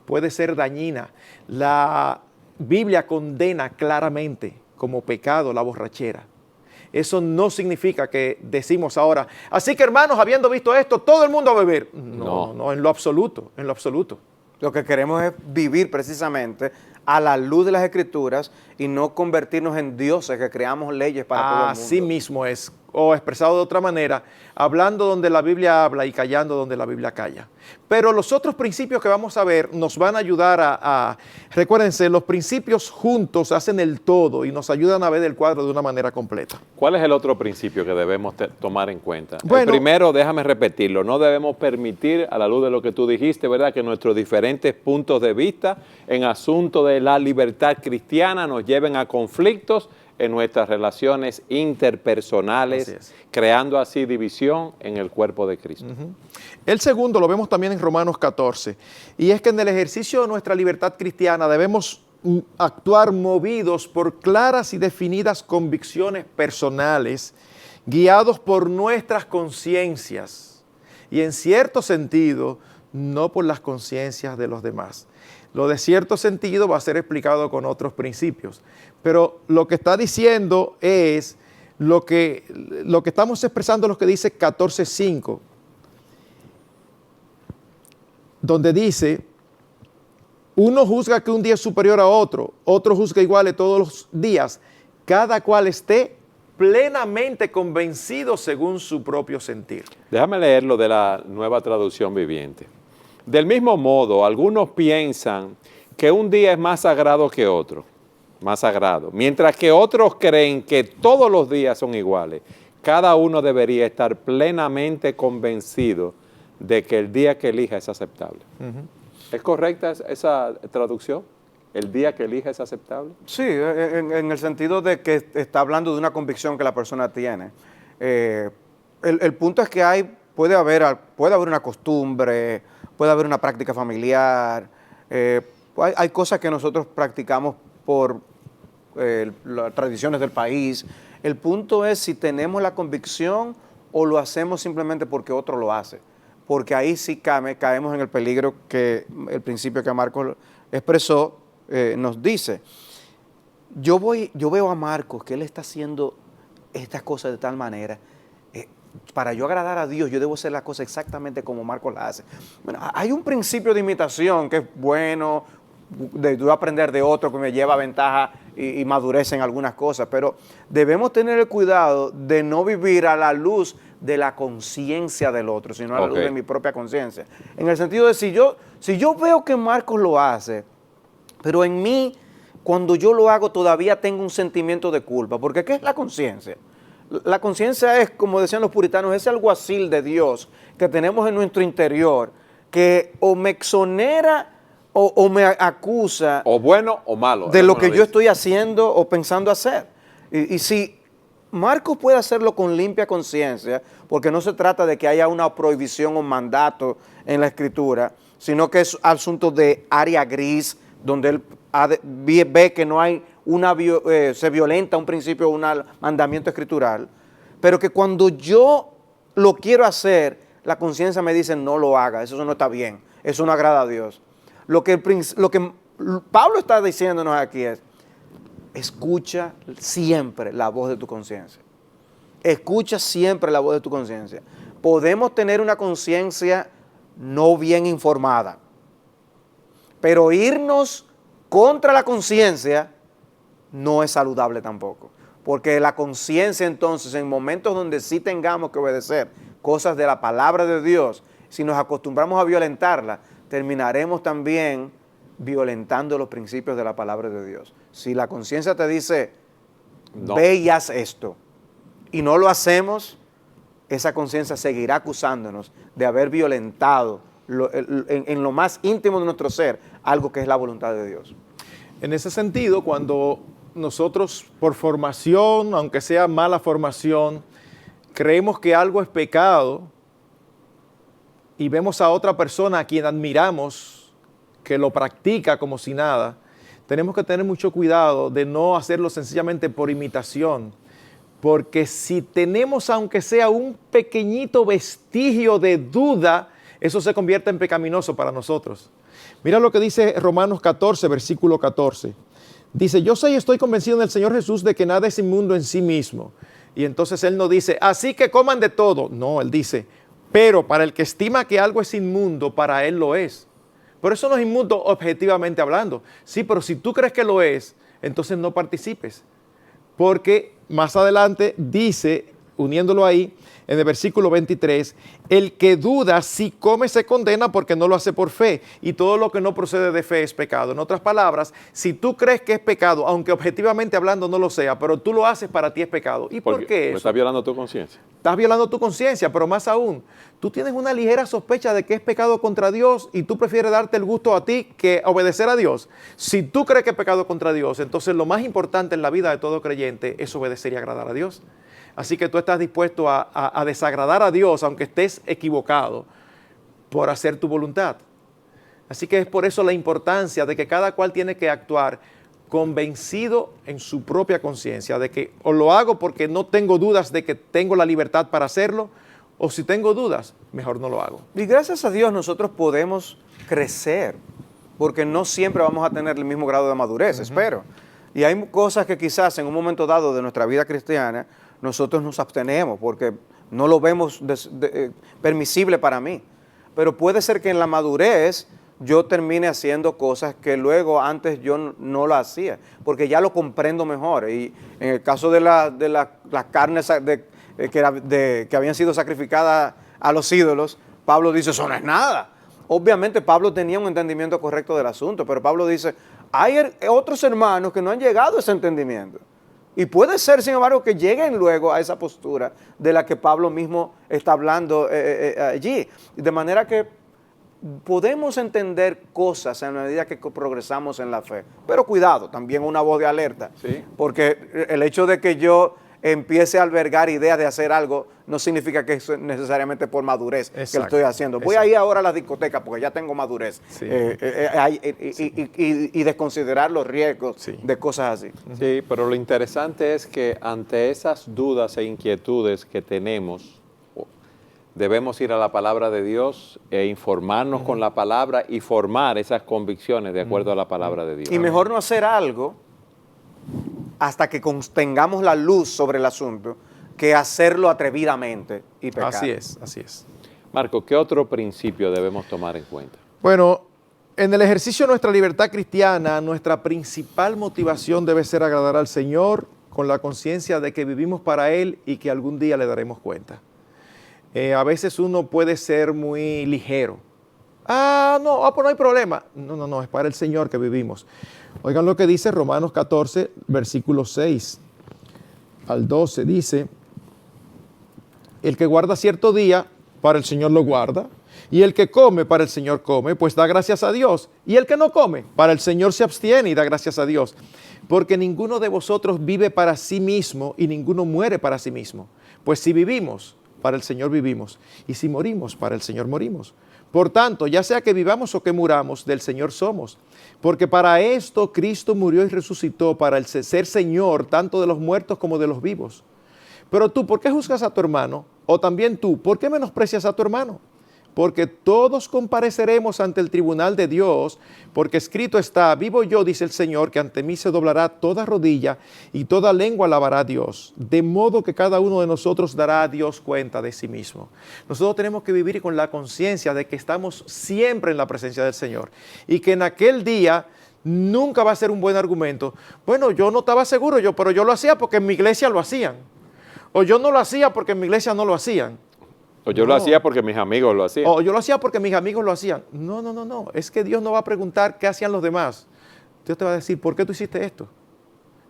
puede ser dañina. La Biblia condena claramente como pecado la borrachera. Eso no significa que decimos ahora, así que hermanos, habiendo visto esto, todo el mundo a beber. No, en lo absoluto, en lo absoluto. Lo que queremos es vivir precisamente a la luz de las Escrituras y no convertirnos en dioses que creamos leyes para todo el mundo. Así mismo es. o expresado de otra manera, hablando donde la Biblia habla y callando donde la Biblia calla. Pero los otros principios que vamos a ver nos van a ayudar recuérdense, los principios juntos hacen el todo y nos ayudan a ver el cuadro de una manera completa. ¿Cuál es el otro principio que debemos tomar en cuenta? Bueno, el primero, déjame repetirlo, no debemos permitir, a la luz de lo que tú dijiste, ¿verdad?, que nuestros diferentes puntos de vista en asuntos de la libertad cristiana nos lleven a conflictos en nuestras relaciones interpersonales, creando así división en el cuerpo de Cristo. El segundo lo vemos también en Romanos 14, y es que en el ejercicio de nuestra libertad cristiana debemos actuar movidos por claras y definidas convicciones personales, guiados por nuestras conciencias y en cierto sentido no por las conciencias de los demás. Lo de cierto sentido va a ser explicado con otros principios, pero lo que está diciendo es lo que estamos expresando, lo que dice 14:5, donde dice: uno juzga que un día es superior a otro, otro juzga iguales todos los días, cada cual esté plenamente convencido según su propio sentir. Déjame leerlo de la Nueva Traducción Viviente. Del mismo modo, algunos piensan que un día es más sagrado que otro, más sagrado, mientras que otros creen que todos los días son iguales. Cada uno debería estar plenamente convencido de que el día que elija es aceptable. ¿Es correcta esa traducción? ¿El día que elija es aceptable? Sí, en el sentido de que está hablando de una convicción que la persona tiene. El punto es que puede haber una costumbre, puede haber una práctica familiar, hay cosas que nosotros practicamos por las tradiciones del país. El punto es si tenemos la convicción o lo hacemos simplemente porque otro lo hace. Porque ahí sí caemos en el peligro que el principio que Marcos expresó nos dice. Yo veo a Marcos que él está haciendo estas cosas de tal manera. Para yo agradar a Dios, yo debo hacer las cosas exactamente como Marcos las hace. Bueno, hay un principio de imitación que es bueno, de yo aprender de otro que me lleva ventaja y madurez en algunas cosas, pero debemos tener el cuidado de no vivir a la luz de la conciencia del otro, sino a la luz de mi propia conciencia. En el sentido de si yo veo que Marcos lo hace, pero en mí, cuando yo lo hago, todavía tengo un sentimiento de culpa, porque ¿qué es la conciencia? La conciencia es, como decían los puritanos, ese alguacil de Dios que tenemos en nuestro interior, que o me exonera o me acusa. O bueno o malo. De lo que yo estoy haciendo o pensando hacer. Y si Marcos puede hacerlo con limpia conciencia, porque no se trata de que haya una prohibición o mandato en la Escritura, sino que es asunto de área gris, donde él ve que no hay se violenta un principio o un mandamiento escritural, pero que cuando yo lo quiero hacer, la conciencia me dice no lo haga, eso no está bien, eso no agrada a Dios. Lo que Pablo está diciéndonos aquí es: escucha siempre la voz de tu conciencia. Escucha siempre la voz de tu conciencia. Podemos tener una conciencia no bien informada, pero irnos contra la conciencia no es saludable tampoco. Porque la conciencia entonces, en momentos donde sí tengamos que obedecer cosas de la palabra de Dios, si nos acostumbramos a violentarla, terminaremos también violentando los principios de la palabra de Dios. Si la conciencia te dice, ve y haz esto, y no lo hacemos, esa conciencia seguirá acusándonos de haber violentado en lo más íntimo de nuestro ser algo que es la voluntad de Dios. En ese sentido, cuando nosotros por formación, aunque sea mala formación, creemos que algo es pecado y vemos a otra persona a quien admiramos que lo practica como si nada, tenemos que tener mucho cuidado de no hacerlo sencillamente por imitación, porque si tenemos aunque sea un pequeñito vestigio de duda, eso se convierte en pecaminoso para nosotros. Mira lo que dice Romanos 14, versículo 14. Dice, yo sé y estoy convencido en el Señor Jesús de que nada es inmundo en sí mismo. Y entonces Él no dice, así que coman de todo. No, Él dice, pero para el que estima que algo es inmundo, para Él lo es. Pero eso no es inmundo objetivamente hablando. Sí, pero si tú crees que lo es, entonces no participes. Porque más adelante dice uniéndolo ahí, en el versículo 23, el que duda si come se condena porque no lo hace por fe, y todo lo que no procede de fe es pecado. En otras palabras, si tú crees que es pecado, aunque objetivamente hablando no lo sea, pero tú lo haces, para ti es pecado. ¿Y por qué eso? Estás violando tu conciencia. Estás violando tu conciencia, pero más aún, tú tienes una ligera sospecha de que es pecado contra Dios y tú prefieres darte el gusto a ti que obedecer a Dios. Si tú crees que es pecado contra Dios, entonces lo más importante en la vida de todo creyente es obedecer y agradar a Dios. Así que tú estás dispuesto a desagradar a Dios, aunque estés equivocado, por hacer tu voluntad. Así que es por eso la importancia de que cada cual tiene que actuar convencido en su propia conciencia, de que o lo hago porque no tengo dudas de que tengo la libertad para hacerlo, o si tengo dudas, mejor no lo hago. Y gracias a Dios nosotros podemos crecer, porque no siempre vamos a tener el mismo grado de madurez, espero. Y hay cosas que quizás en un momento dado de nuestra vida cristiana nosotros nos abstenemos porque no lo vemos permisible para mí. Pero puede ser que en la madurez yo termine haciendo cosas que luego antes yo no lo hacía, porque ya lo comprendo mejor. Y en el caso de las carnes que habían sido sacrificadas a los ídolos, Pablo dice, eso no es nada. Obviamente Pablo tenía un entendimiento correcto del asunto, pero Pablo dice, hay otros hermanos que no han llegado a ese entendimiento. Y puede ser, sin embargo, que lleguen luego a esa postura de la que Pablo mismo está hablando allí. De manera que podemos entender cosas en la medida que progresamos en la fe. Pero cuidado, también una voz de alerta. Sí. Porque el hecho de que yo empiece a albergar ideas de hacer algo no significa que es necesariamente por madurez que lo estoy haciendo. Voy a ir ahora a la discoteca porque ya tengo madurez. Sí. Y desconsiderar los riesgos de cosas así. Sí, pero lo interesante es que ante esas dudas e inquietudes que tenemos, debemos ir a la palabra de Dios e informarnos con la palabra y formar esas convicciones de acuerdo a la palabra de Dios. Y mejor no hacer algo hasta que tengamos la luz sobre el asunto, que hacerlo atrevidamente y pecar. Así es, así es. Marco, ¿qué otro principio debemos tomar en cuenta? Bueno, en el ejercicio de nuestra libertad cristiana, nuestra principal motivación debe ser agradar al Señor con la conciencia de que vivimos para Él y que algún día le daremos cuenta. A veces uno puede ser muy ligero. Pues no hay problema. No, es para el Señor que vivimos. Oigan lo que dice Romanos 14, versículos 6 al 12. Dice, el que guarda cierto día, para el Señor lo guarda. Y el que come, para el Señor come, pues da gracias a Dios. Y el que no come, para el Señor se abstiene y da gracias a Dios. Porque ninguno de vosotros vive para sí mismo y ninguno muere para sí mismo. Pues si vivimos, para el Señor vivimos. Y si morimos, para el Señor morimos. Por tanto, ya sea que vivamos o que muramos, del Señor somos. Porque para esto Cristo murió y resucitó, para el ser Señor tanto de los muertos como de los vivos. Pero tú, ¿por qué juzgas a tu hermano? O también tú, ¿por qué menosprecias a tu hermano? Porque todos compareceremos ante el tribunal de Dios, porque escrito está, vivo yo, dice el Señor, que ante mí se doblará toda rodilla y toda lengua alabará a Dios. De modo que cada uno de nosotros dará a Dios cuenta de sí mismo. Nosotros tenemos que vivir con la conciencia de que estamos siempre en la presencia del Señor y que en aquel día nunca va a ser un buen argumento. Bueno, yo no estaba seguro, pero yo lo hacía porque en mi iglesia lo hacían. O yo no lo hacía porque en mi iglesia no lo hacían. O yo lo hacía porque mis amigos lo hacían. O yo lo hacía porque mis amigos lo hacían. No. Es que Dios no va a preguntar qué hacían los demás. Dios te va a decir, ¿por qué tú hiciste esto?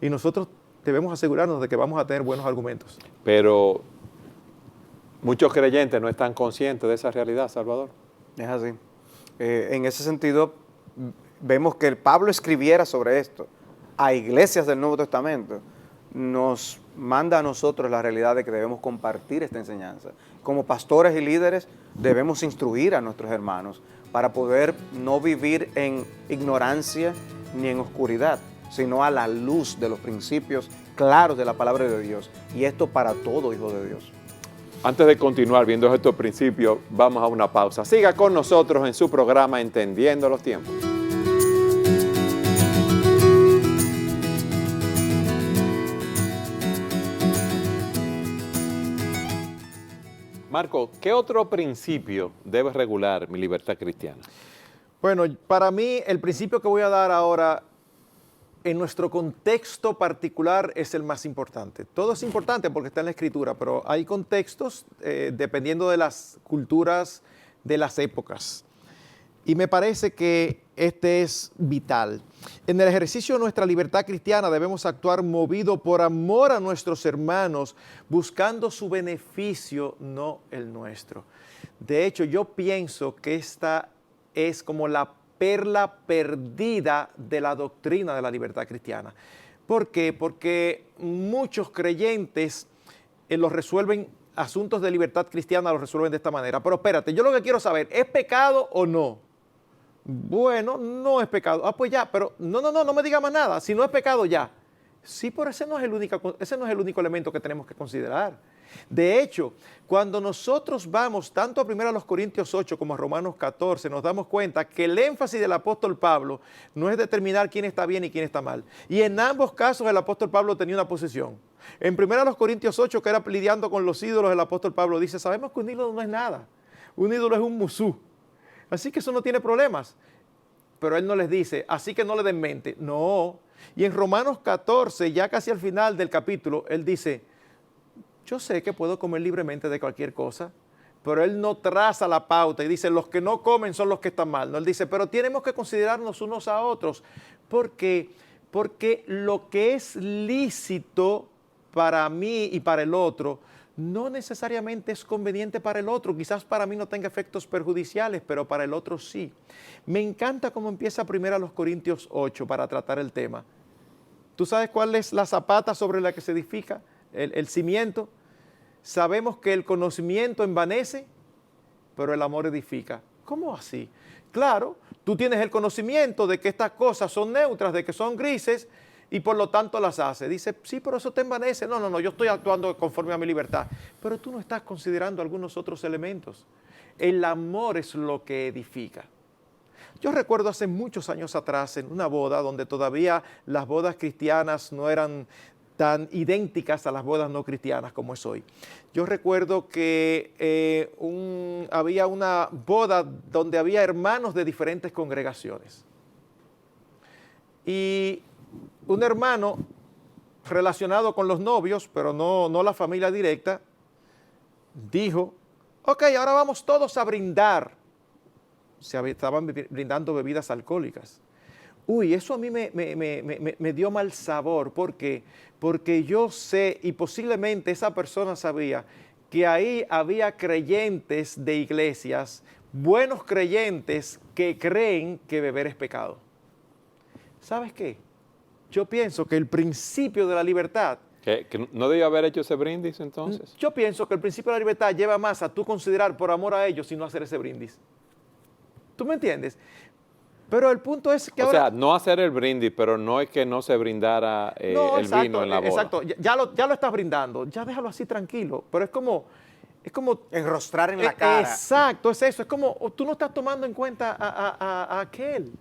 Y nosotros debemos asegurarnos de que vamos a tener buenos argumentos. Pero muchos creyentes no están conscientes de esa realidad, Salvador. Es así. En ese sentido, vemos que el Pablo escribiera sobre esto a iglesias del Nuevo Testamento. Nos manda a nosotros la realidad de que debemos compartir esta enseñanza. Como pastores y líderes debemos instruir a nuestros hermanos para poder no vivir en ignorancia ni en oscuridad, sino a la luz de los principios claros de la palabra de Dios. Y esto para todo hijo de Dios. Antes de continuar viendo estos principios, vamos a una pausa. Siga con nosotros en su programa Entendiendo los Tiempos. Marco, ¿qué otro principio debe regular mi libertad cristiana? Bueno, para mí el principio que voy a dar ahora en nuestro contexto particular es el más importante. Todo es importante porque está en la Escritura, pero hay contextos dependiendo de las culturas, de las épocas. Y me parece que este es vital. En el ejercicio de nuestra libertad cristiana debemos actuar movido por amor a nuestros hermanos, buscando su beneficio, no el nuestro. De hecho, yo pienso que esta es como la perla perdida de la doctrina de la libertad cristiana. ¿Por qué? Porque muchos creyentes los resuelven, asuntos de libertad cristiana los resuelven de esta manera. Pero espérate, yo lo que quiero saber, ¿es pecado o no? Bueno, no es pecado. Pues ya, pero no me diga más nada. Si no es pecado, ya. Sí, pero ese no es el único elemento que tenemos que considerar. De hecho, cuando nosotros vamos tanto a 1 Corintios 8 como a Romanos 14, nos damos cuenta que el énfasis del apóstol Pablo no es determinar quién está bien y quién está mal. Y en ambos casos el apóstol Pablo tenía una posición. En 1 Corintios 8, que era lidiando con los ídolos, el apóstol Pablo dice, sabemos que un ídolo no es nada. Un ídolo es un musú. Así que eso no tiene problemas. Pero él no les dice, así que no le den mente. No. Y en Romanos 14, ya casi al final del capítulo, él dice, yo sé que puedo comer libremente de cualquier cosa, pero él no traza la pauta y dice, los que no comen son los que están mal. No, él dice, pero tenemos que considerarnos unos a otros. ¿Por qué? Porque lo que es lícito para mí y para el otro, no necesariamente es conveniente para el otro. Quizás para mí no tenga efectos perjudiciales, pero para el otro sí. Me encanta cómo empieza 1 Corintios 8 para tratar el tema. ¿Tú sabes cuál es la zapata sobre la que se edifica el cimiento? Sabemos que el conocimiento envanece, pero el amor edifica. ¿Cómo así? Claro, tú tienes el conocimiento de que estas cosas son neutras, de que son grises, y por lo tanto las hace. Dice, sí, pero eso te envanece. No, yo estoy actuando conforme a mi libertad. Pero tú no estás considerando algunos otros elementos. El amor es lo que edifica. Yo recuerdo hace muchos años atrás en una boda donde todavía las bodas cristianas no eran tan idénticas a las bodas no cristianas como es hoy. Yo recuerdo que había una boda donde había hermanos de diferentes congregaciones. Y un hermano relacionado con los novios, pero no la familia directa, dijo, ok, ahora vamos todos a brindar. Estaban brindando bebidas alcohólicas. Uy, eso a mí me dio mal sabor. ¿Por qué? Porque yo sé, y posiblemente esa persona sabía, que ahí había creyentes de iglesias, buenos creyentes que creen que beber es pecado. ¿Sabes qué? Yo pienso que el principio de la libertad... ¿Que no debió haber hecho ese brindis entonces? Yo pienso que el principio de la libertad lleva más a tú considerar por amor a ellos y no hacer ese brindis. ¿Tú me entiendes? Pero el punto es que ahora... O sea, no hacer el brindis, pero no es que no se brindara el vino en la boda. Exacto, ya lo estás brindando, ya déjalo así tranquilo. Pero es como enrostrar en la cara. Exacto, es eso. Es como tú no estás tomando en cuenta a aquel.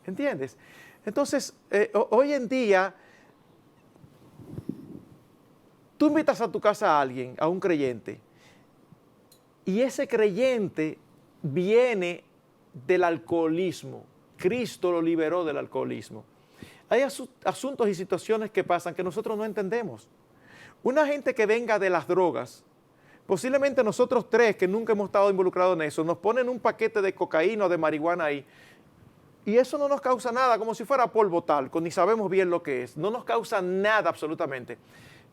¿Entiendes? Entonces, hoy en día, tú invitas a tu casa a alguien, a un creyente, y ese creyente viene del alcoholismo. Cristo lo liberó del alcoholismo. Hay asuntos y situaciones que pasan que nosotros no entendemos. Una gente que venga de las drogas, posiblemente nosotros tres que nunca hemos estado involucrados en eso, nos ponen un paquete de cocaína o de marihuana ahí, y eso no nos causa nada, como si fuera polvo talco, ni sabemos bien lo que es. No nos causa nada absolutamente.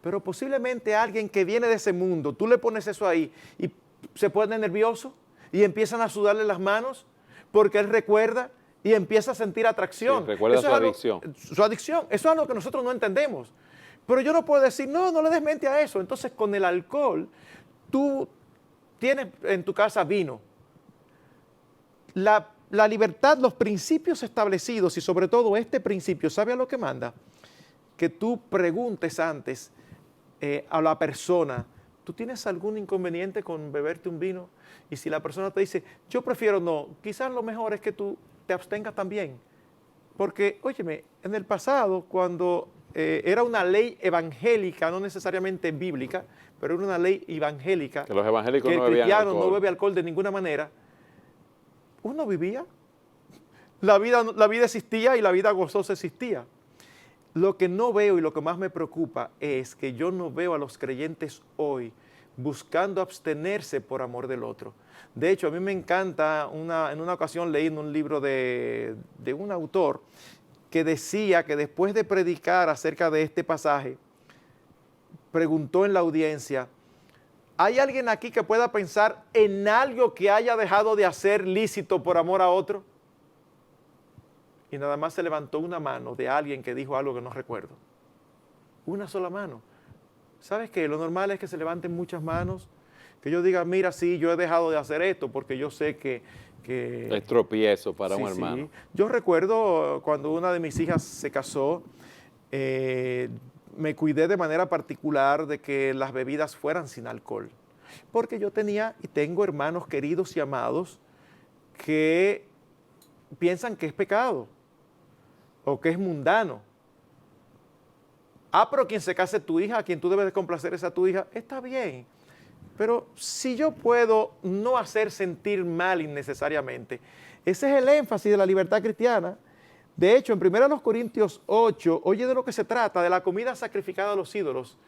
Pero posiblemente alguien que viene de ese mundo, tú le pones eso ahí y se pone nervioso y empiezan a sudarle las manos porque él recuerda y empieza a sentir atracción. Sí, recuerda su adicción. Su adicción. Eso es algo que nosotros no entendemos. Pero yo no puedo decir, no le des mente a eso. Entonces, con el alcohol, tú tienes en tu casa vino. La libertad, los principios establecidos y sobre todo este principio, ¿sabe a lo que manda? Que tú preguntes antes a la persona, ¿tú tienes algún inconveniente con beberte un vino? Y si la persona te dice, yo prefiero no, quizás lo mejor es que tú te abstengas también. Porque, óyeme, en el pasado, cuando era una ley evangélica, no necesariamente bíblica, pero era una ley evangélica, que los evangélicos que no el bebían cristiano alcohol. no bebe alcohol de ninguna manera, uno vivía, la vida existía y la vida gozosa existía. Lo que no veo y lo que más me preocupa es que yo no veo a los creyentes hoy buscando abstenerse por amor del otro. De hecho, a mí me encanta, en una ocasión leí en un libro de un autor que decía que después de predicar acerca de este pasaje, preguntó en la audiencia, ¿hay alguien aquí que pueda pensar en algo que haya dejado de hacer lícito por amor a otro? Y nada más se levantó una mano de alguien que dijo algo que no recuerdo. Una sola mano. ¿Sabes qué? Lo normal es que se levanten muchas manos, que yo diga, mira, sí, yo he dejado de hacer esto porque yo sé que es tropiezo para un hermano. Sí. Yo recuerdo cuando una de mis hijas se casó, me cuidé de manera particular de que las bebidas fueran sin alcohol, porque yo tenía y tengo hermanos queridos y amados que piensan que es pecado o que es mundano. Pero quien se case tu hija, a quien tú debes de complacer es a tu hija, está bien. Pero si yo puedo no hacer sentir mal innecesariamente, ese es el énfasis de la libertad cristiana. De hecho, en 1 Corintios 8, oye de lo que se trata, de la comida sacrificada a los ídolos.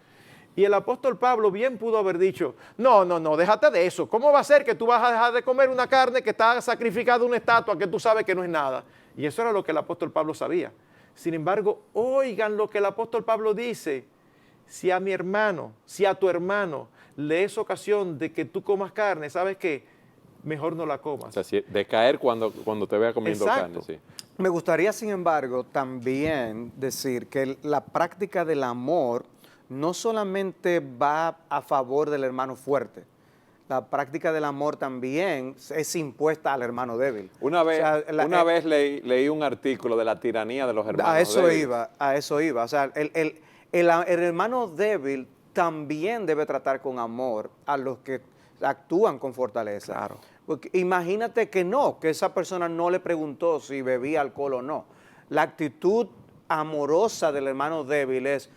Y el apóstol Pablo bien pudo haber dicho, no, déjate de eso. ¿Cómo va a ser que tú vas a dejar de comer una carne que está sacrificada a una estatua que tú sabes que no es nada? Y eso era lo que el apóstol Pablo sabía. Sin embargo, oigan lo que el apóstol Pablo dice. Si a mi hermano, si a tu hermano le es ocasión de que tú comas carne, ¿sabes qué? Mejor no la comas. O sea, de caer cuando te vea comiendo Exacto. carne, sí. Me gustaría, sin embargo, también decir que la práctica del amor no solamente va a favor del hermano fuerte, la práctica del amor también es impuesta al hermano débil. Una vez, O sea, vez leí un artículo de la tiranía de los hermanos a eso débiles. iba. O sea, el hermano débil también debe tratar con amor a los que actúan con fortaleza. Claro. Porque imagínate que esa persona no le preguntó si bebía alcohol o no. La actitud amorosa del hermano débil es,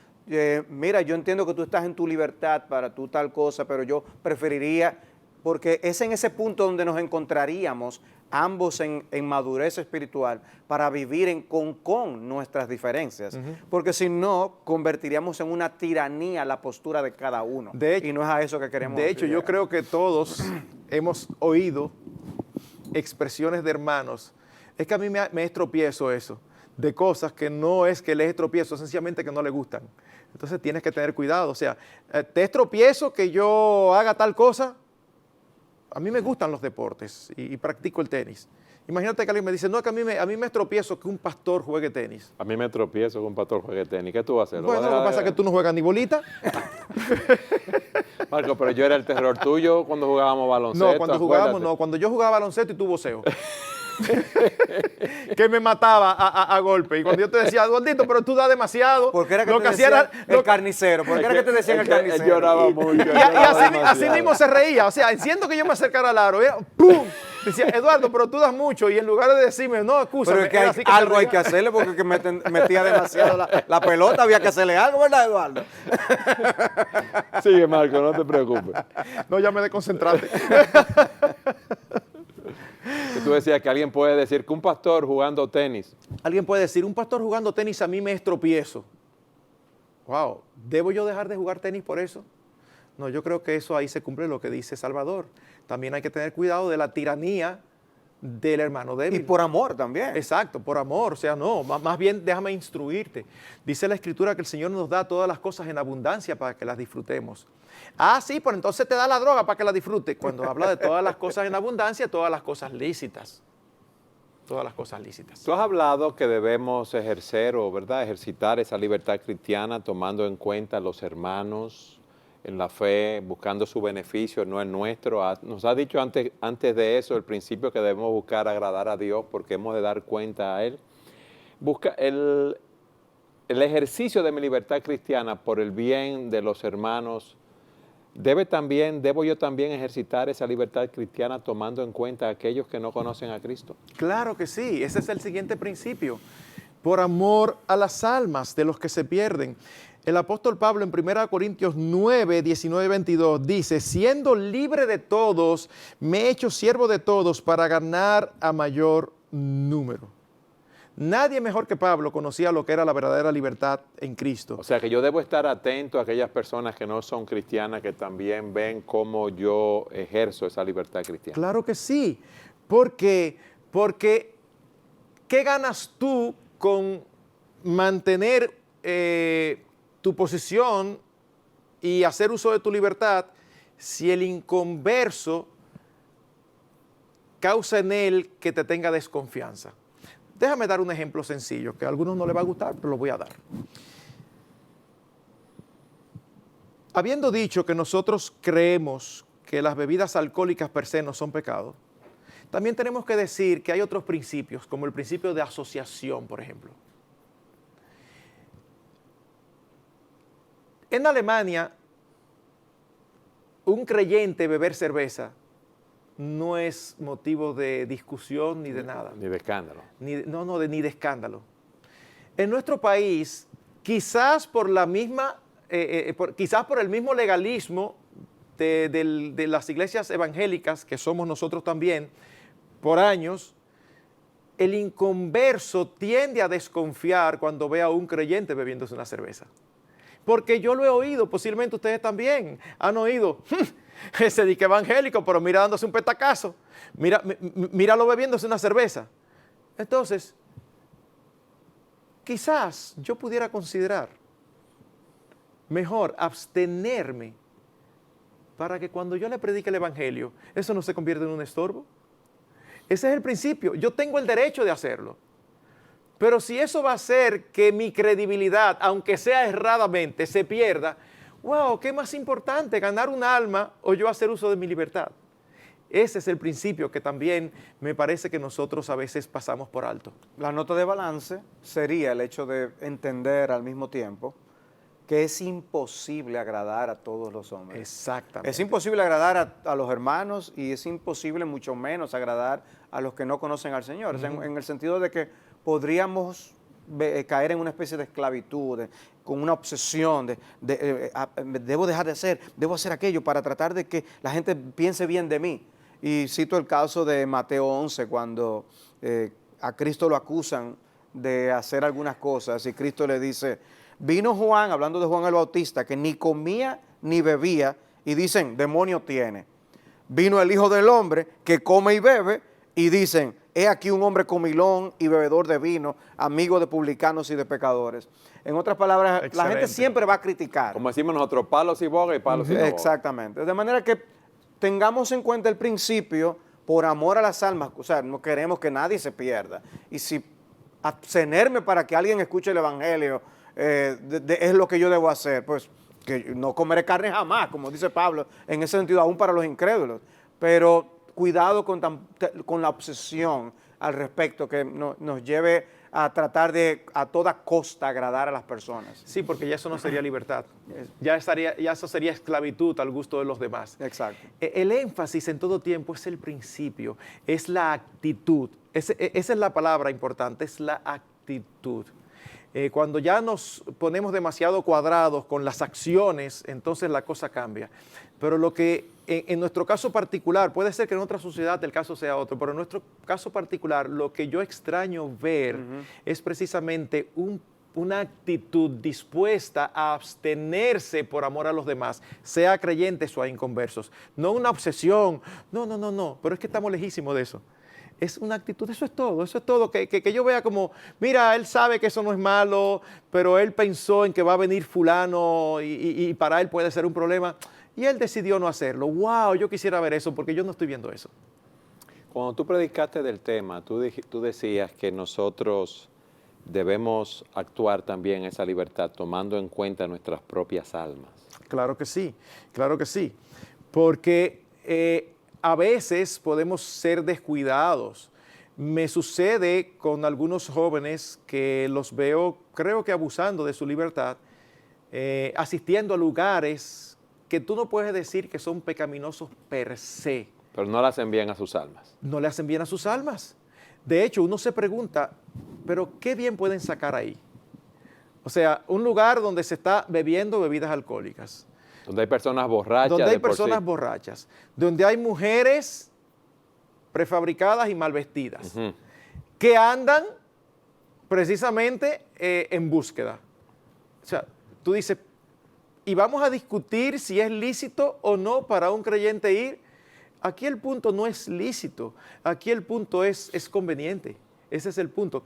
mira, yo entiendo que tú estás en tu libertad para tú tal cosa, pero yo preferiría, porque es en ese punto donde nos encontraríamos ambos en madurez espiritual para vivir con nuestras diferencias. Porque si no, convertiríamos en una tiranía la postura de cada uno. Y no es a eso que queremos. De hecho, yo creo que todos hemos oído expresiones de hermanos. Es que a mí me es tropiezo eso, de cosas que no es que les es tropiezo, sencillamente que no le gustan. Entonces tienes que tener cuidado. O sea, ¿te es tropiezo que yo haga tal cosa? A mí me gustan los deportes y practico el tenis. Imagínate que alguien me dice, no, que a mí me es tropiezo que un pastor juegue tenis. A mí me tropiezo que un pastor juegue tenis. ¿Qué tú vas a hacer? Bueno, lo que pasa es que tú no juegas ni bolita. Marco, pero yo era el terror tuyo cuando jugábamos baloncesto. No, cuando jugábamos, no. Cuando yo jugaba baloncesto y tú voceo. Que me mataba a golpe. Y cuando yo te decía, Eduardito, pero tú das demasiado. ¿Por qué era que lo te hacía decían era el carnicero? ¿Por qué era que te decían el carnicero? Él lloraba mucho. Y así mismo se reía. O sea, siento que yo me acercara al aro. ¡Pum! Decía, Eduardo, pero tú das mucho. Y en lugar de decirme, no, excúsame. Pero es que algo hay que hacerle porque metía demasiado la pelota. Había que hacerle algo, ¿verdad, Eduardo? Sigue, Marco, no te preocupes. No, ya me desconcentraste. Tú decías que alguien puede decir que un pastor jugando tenis. Alguien puede decir, un pastor jugando tenis a mí me es tropiezo. Wow, ¿debo yo dejar de jugar tenis por eso? No, yo creo que eso ahí se cumple lo que dice Salvador. También hay que tener cuidado de la tiranía del hermano débil. Y por amor también. Exacto, por amor. O sea, no, más bien déjame instruirte. Dice la Escritura que el Señor nos da todas las cosas en abundancia para que las disfrutemos. Sí, pues entonces te da la droga para que la disfrutes. Cuando habla de todas las cosas en abundancia, todas las cosas lícitas. Todas las cosas lícitas. Tú has hablado que debemos ejercitar esa libertad cristiana tomando en cuenta a los hermanos en la fe, buscando su beneficio, no el nuestro. Nos ha dicho antes de eso el principio que debemos buscar agradar a Dios porque hemos de dar cuenta a Él. Busca el ejercicio de mi libertad cristiana por el bien de los hermanos. ¿Debo yo también ejercitar esa libertad cristiana tomando en cuenta a aquellos que no conocen a Cristo? Claro que sí, ese es el siguiente principio. Por amor a las almas de los que se pierden. El apóstol Pablo en 1 Corintios 9, 19, 22 dice, siendo libre de todos, me he hecho siervo de todos para ganar a mayor número. Nadie mejor que Pablo conocía lo que era la verdadera libertad en Cristo. O sea que yo debo estar atento a aquellas personas que no son cristianas, que también ven cómo yo ejerzo esa libertad cristiana. Claro que sí, porque ¿qué ganas tú con mantener tu posición y hacer uso de tu libertad si el inconverso causa en él que te tenga desconfianza? Déjame dar un ejemplo sencillo, que a algunos no les va a gustar, pero lo voy a dar. Habiendo dicho que nosotros creemos que las bebidas alcohólicas per se no son pecado, también tenemos que decir que hay otros principios, como el principio de asociación, por ejemplo. En Alemania, un creyente beber cerveza no es motivo de discusión ni de nada. Ni de escándalo. Ni de escándalo. En nuestro país, quizás por la misma, quizás por el mismo legalismo de las iglesias evangélicas, que somos nosotros también, por años, el inconverso tiende a desconfiar cuando ve a un creyente bebiéndose una cerveza. Porque yo lo he oído, posiblemente ustedes también han oído, ese dique evangélico, pero mira dándose un petacazo, míralo bebiéndose una cerveza. Entonces, quizás yo pudiera considerar mejor abstenerme para que cuando yo le predique el evangelio, eso no se convierta en un estorbo. Ese es el principio. Yo tengo el derecho de hacerlo. Pero si eso va a hacer que mi credibilidad, aunque sea erradamente, se pierda, wow, ¿qué más importante? ¿Ganar un alma o yo hacer uso de mi libertad? Ese es el principio que también me parece que nosotros a veces pasamos por alto. La nota de balance sería el hecho de entender al mismo tiempo que es imposible agradar a todos los hombres. Exactamente. Es imposible agradar a los hermanos y es imposible mucho menos agradar a los que no conocen al Señor. O sea, en el sentido de que podríamos caer en una especie de esclavitud, con una obsesión debo dejar de hacer, debo hacer aquello para tratar de que la gente piense bien de mí. Y cito el caso de Mateo 11, cuando a Cristo lo acusan de hacer algunas cosas y Cristo le dice, vino Juan, hablando de Juan el Bautista, que ni comía ni bebía y dicen, demonio tiene. Vino el Hijo del Hombre que come y bebe y dicen, he aquí un hombre comilón y bebedor de vino, amigo de publicanos y de pecadores. En otras palabras, excelente. La gente siempre va a criticar. Como decimos nosotros, palos y boga y palos y no boga. Exactamente. De manera que tengamos en cuenta el principio por amor a las almas. O sea, no queremos que nadie se pierda. Y si abstenerme para que alguien escuche el Evangelio es lo que yo debo hacer, pues que no comeré carne jamás, como dice Pablo, en ese sentido, aún para los incrédulos. Pero cuidado con la obsesión al respecto que nos lleve a tratar de a toda costa agradar a las personas. Sí, porque ya eso no sería libertad. Ya eso sería esclavitud al gusto de los demás. Exacto. El énfasis en todo tiempo es el principio, es la actitud. Esa es la palabra importante, es la actitud. Cuando ya nos ponemos demasiado cuadrados con las acciones, entonces la cosa cambia. Pero lo que en nuestro caso particular, puede ser que en otra sociedad el caso sea otro, pero en nuestro caso particular, lo que yo extraño ver es precisamente una actitud dispuesta a abstenerse por amor a los demás, sea creyentes o a inconversos. No una obsesión, no, pero es que estamos lejísimos de eso. Es una actitud, eso es todo, que yo vea como, mira, él sabe que eso no es malo, pero él pensó en que va a venir fulano y para él puede ser un problema, y él decidió no hacerlo. ¡Wow! Yo quisiera ver eso, porque yo no estoy viendo eso. Cuando tú predicaste del tema, tú decías que nosotros debemos actuar también en esa libertad, tomando en cuenta nuestras propias almas. Claro que sí, porque a veces podemos ser descuidados. Me sucede con algunos jóvenes que los veo, creo que abusando de su libertad, asistiendo a lugares que tú no puedes decir que son pecaminosos per se. Pero no le hacen bien a sus almas. No le hacen bien a sus almas. De hecho, uno se pregunta, ¿pero qué bien pueden sacar ahí? O sea, un lugar donde se está bebiendo bebidas alcohólicas. Donde hay personas borrachas. Donde hay personas borrachas. Donde hay mujeres prefabricadas y mal vestidas. Que andan precisamente en búsqueda. O sea, tú dices, y vamos a discutir si es lícito o no para un creyente ir. Aquí el punto no es lícito, aquí el punto es conveniente. Ese es el punto.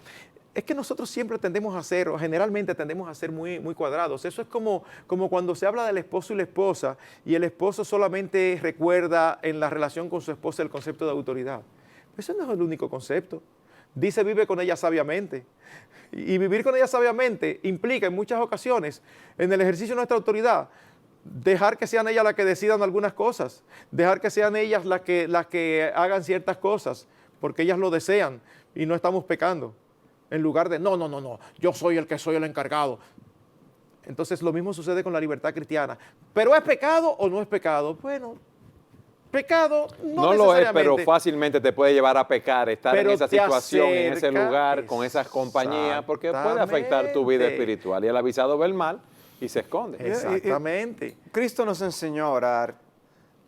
Es que nosotros siempre tendemos a ser, o generalmente tendemos a ser muy, muy cuadrados. Eso es como cuando se habla del esposo y la esposa, y el esposo solamente recuerda en la relación con su esposa el concepto de autoridad. Pero ese no es el único concepto. Dice, vive con ella sabiamente. Y vivir con ella sabiamente implica en muchas ocasiones, en el ejercicio de nuestra autoridad, dejar que sean ellas las que decidan algunas cosas, dejar que sean ellas las que hagan ciertas cosas, porque ellas lo desean y no estamos pecando. En lugar de, no, yo soy el encargado. Entonces lo mismo sucede con la libertad cristiana. ¿Pero es pecado o no es pecado? Bueno, pecado no lo es, pero fácilmente te puede llevar a pecar, estar en esa situación, en ese lugar, con esas compañías, porque puede afectar tu vida espiritual. Y el avisado ve el mal y se esconde. Exactamente. Cristo nos enseñó a orar,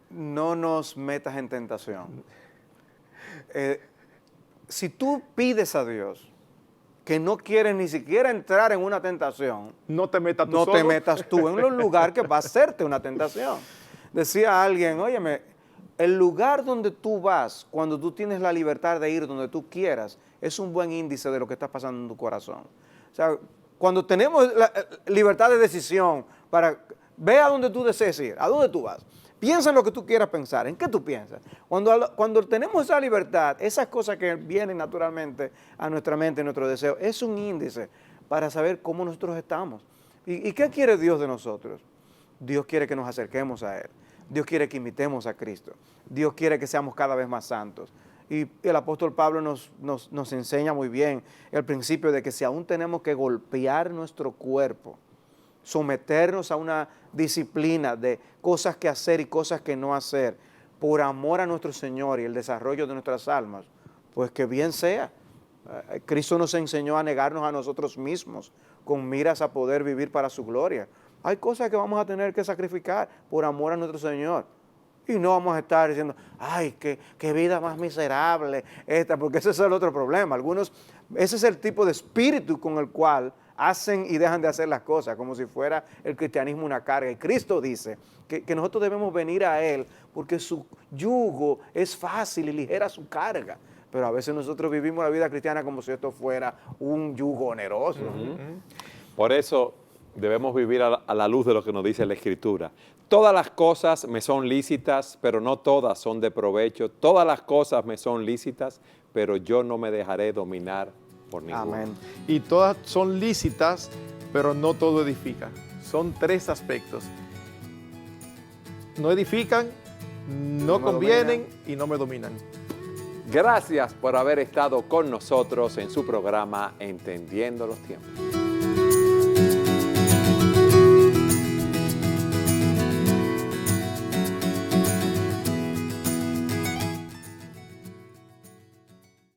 no nos metas en tentación. Si tú pides a Dios que no quieres ni siquiera entrar en una tentación, no te metas tú no solo. te metas tú en un lugar que va a hacerte una tentación. Decía alguien, óyeme, el lugar donde tú vas, cuando tú tienes la libertad de ir donde tú quieras, es un buen índice de lo que está pasando en tu corazón. O sea, cuando tenemos la libertad de decisión para ve a donde tú desees ir, a dónde tú vas. Piensa en lo que tú quieras pensar, ¿en qué tú piensas? Cuando tenemos esa libertad, esas cosas que vienen naturalmente a nuestra mente, a nuestro deseo, es un índice para saber cómo nosotros estamos. ¿Y qué quiere Dios de nosotros? Dios quiere que nos acerquemos a Él. Dios quiere que imitemos a Cristo. Dios quiere que seamos cada vez más santos. Y el apóstol Pablo nos enseña muy bien el principio de que si aún tenemos que golpear nuestro cuerpo, someternos a una disciplina de cosas que hacer y cosas que no hacer, por amor a nuestro Señor y el desarrollo de nuestras almas, pues que bien sea. Cristo nos enseñó a negarnos a nosotros mismos con miras a poder vivir para su gloria. Hay cosas que vamos a tener que sacrificar por amor a nuestro Señor. Y no vamos a estar diciendo, ay, qué vida más miserable esta, porque ese es el otro problema. Ese es el tipo de espíritu con el cual hacen y dejan de hacer las cosas, como si fuera el cristianismo una carga. Y Cristo dice que nosotros debemos venir a Él porque su yugo es fácil y ligera su carga. Pero a veces nosotros vivimos la vida cristiana como si esto fuera un yugo oneroso. Por eso debemos vivir a la luz de lo que nos dice la Escritura. Todas las cosas me son lícitas, pero no todas son de provecho. Todas las cosas me son lícitas, pero yo no me dejaré dominar por ninguna. Amén. Y todas son lícitas, pero no todo edifica. Son tres aspectos. No edifican, no convienen y no me dominan. Gracias por haber estado con nosotros en su programa Entendiendo los Tiempos.